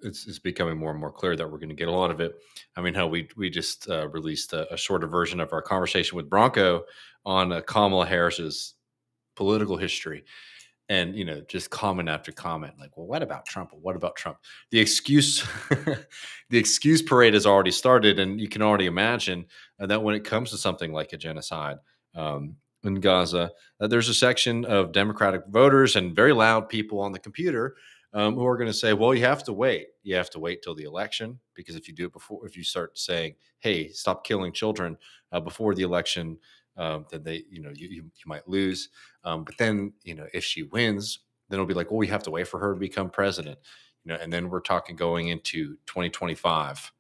it's becoming more and more clear that we're going to get a lot of it. I mean, how we just released a shorter version of our conversation with Bronco on Kamala Harris's political history. And, just comment after comment, like, well, what about Trump? What about Trump? The excuse, the excuse parade has already started. And you can already imagine that when it comes to something like a genocide in Gaza, there's a section of Democratic voters and very loud people on the computer who are going to say, well, you have to wait. You have to wait till the election, because if you do it before, if you start saying, hey, stop killing children before the election, then you might lose. But then, if she wins, then it'll be like, well, we have to wait for her to become president, and then we're talking going into 2025,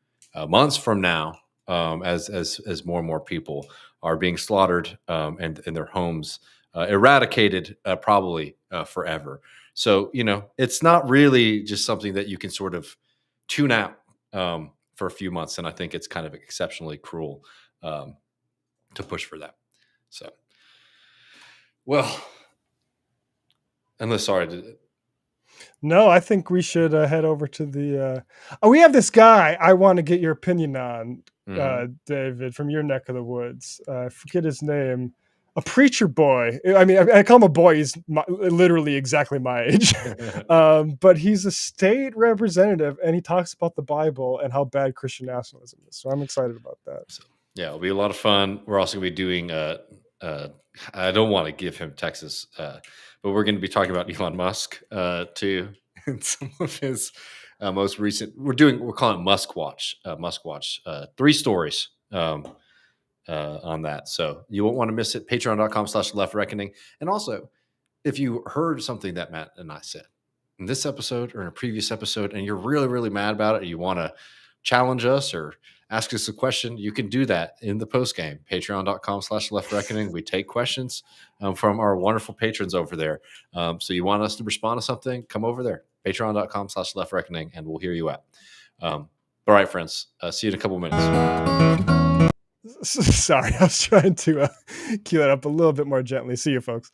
months from now, as more and more people are being slaughtered and their homes eradicated, probably forever. So, it's not really just something that you can sort of tune out for a few months. And I think it's kind of exceptionally cruel to push for that. So, well, unless, sorry. No, I think we should head over to the. We have this guy I want to get your opinion on, David, from your neck of the woods. I forget his name. A preacher boy. I mean, I call him a boy. He's literally exactly my age. But he's a state representative, and he talks about the Bible and how bad Christian nationalism is. So I'm excited about that. So, yeah, it'll be a lot of fun. We're also going to be doing. I don't want to give him Texas, but we're going to be talking about Elon Musk too, and some of his most recent. We're calling it Musk Watch. 3 stories on that, so you won't want to miss it. Patreon.com/Left Reckoning. And also, if you heard something that Matt and I said in this episode or in a previous episode, and you're really, really mad about it, or you want to challenge us or ask us a question, you can do that in the post game. Patreon.com/Left Reckoning. We take questions from our wonderful patrons over there. So you want us to respond to something, come over there. Patreon.com/Left Reckoning, and we'll hear you out. All right, friends. See you in a couple minutes. Sorry, I was trying to cue that up a little bit more gently. See you, folks.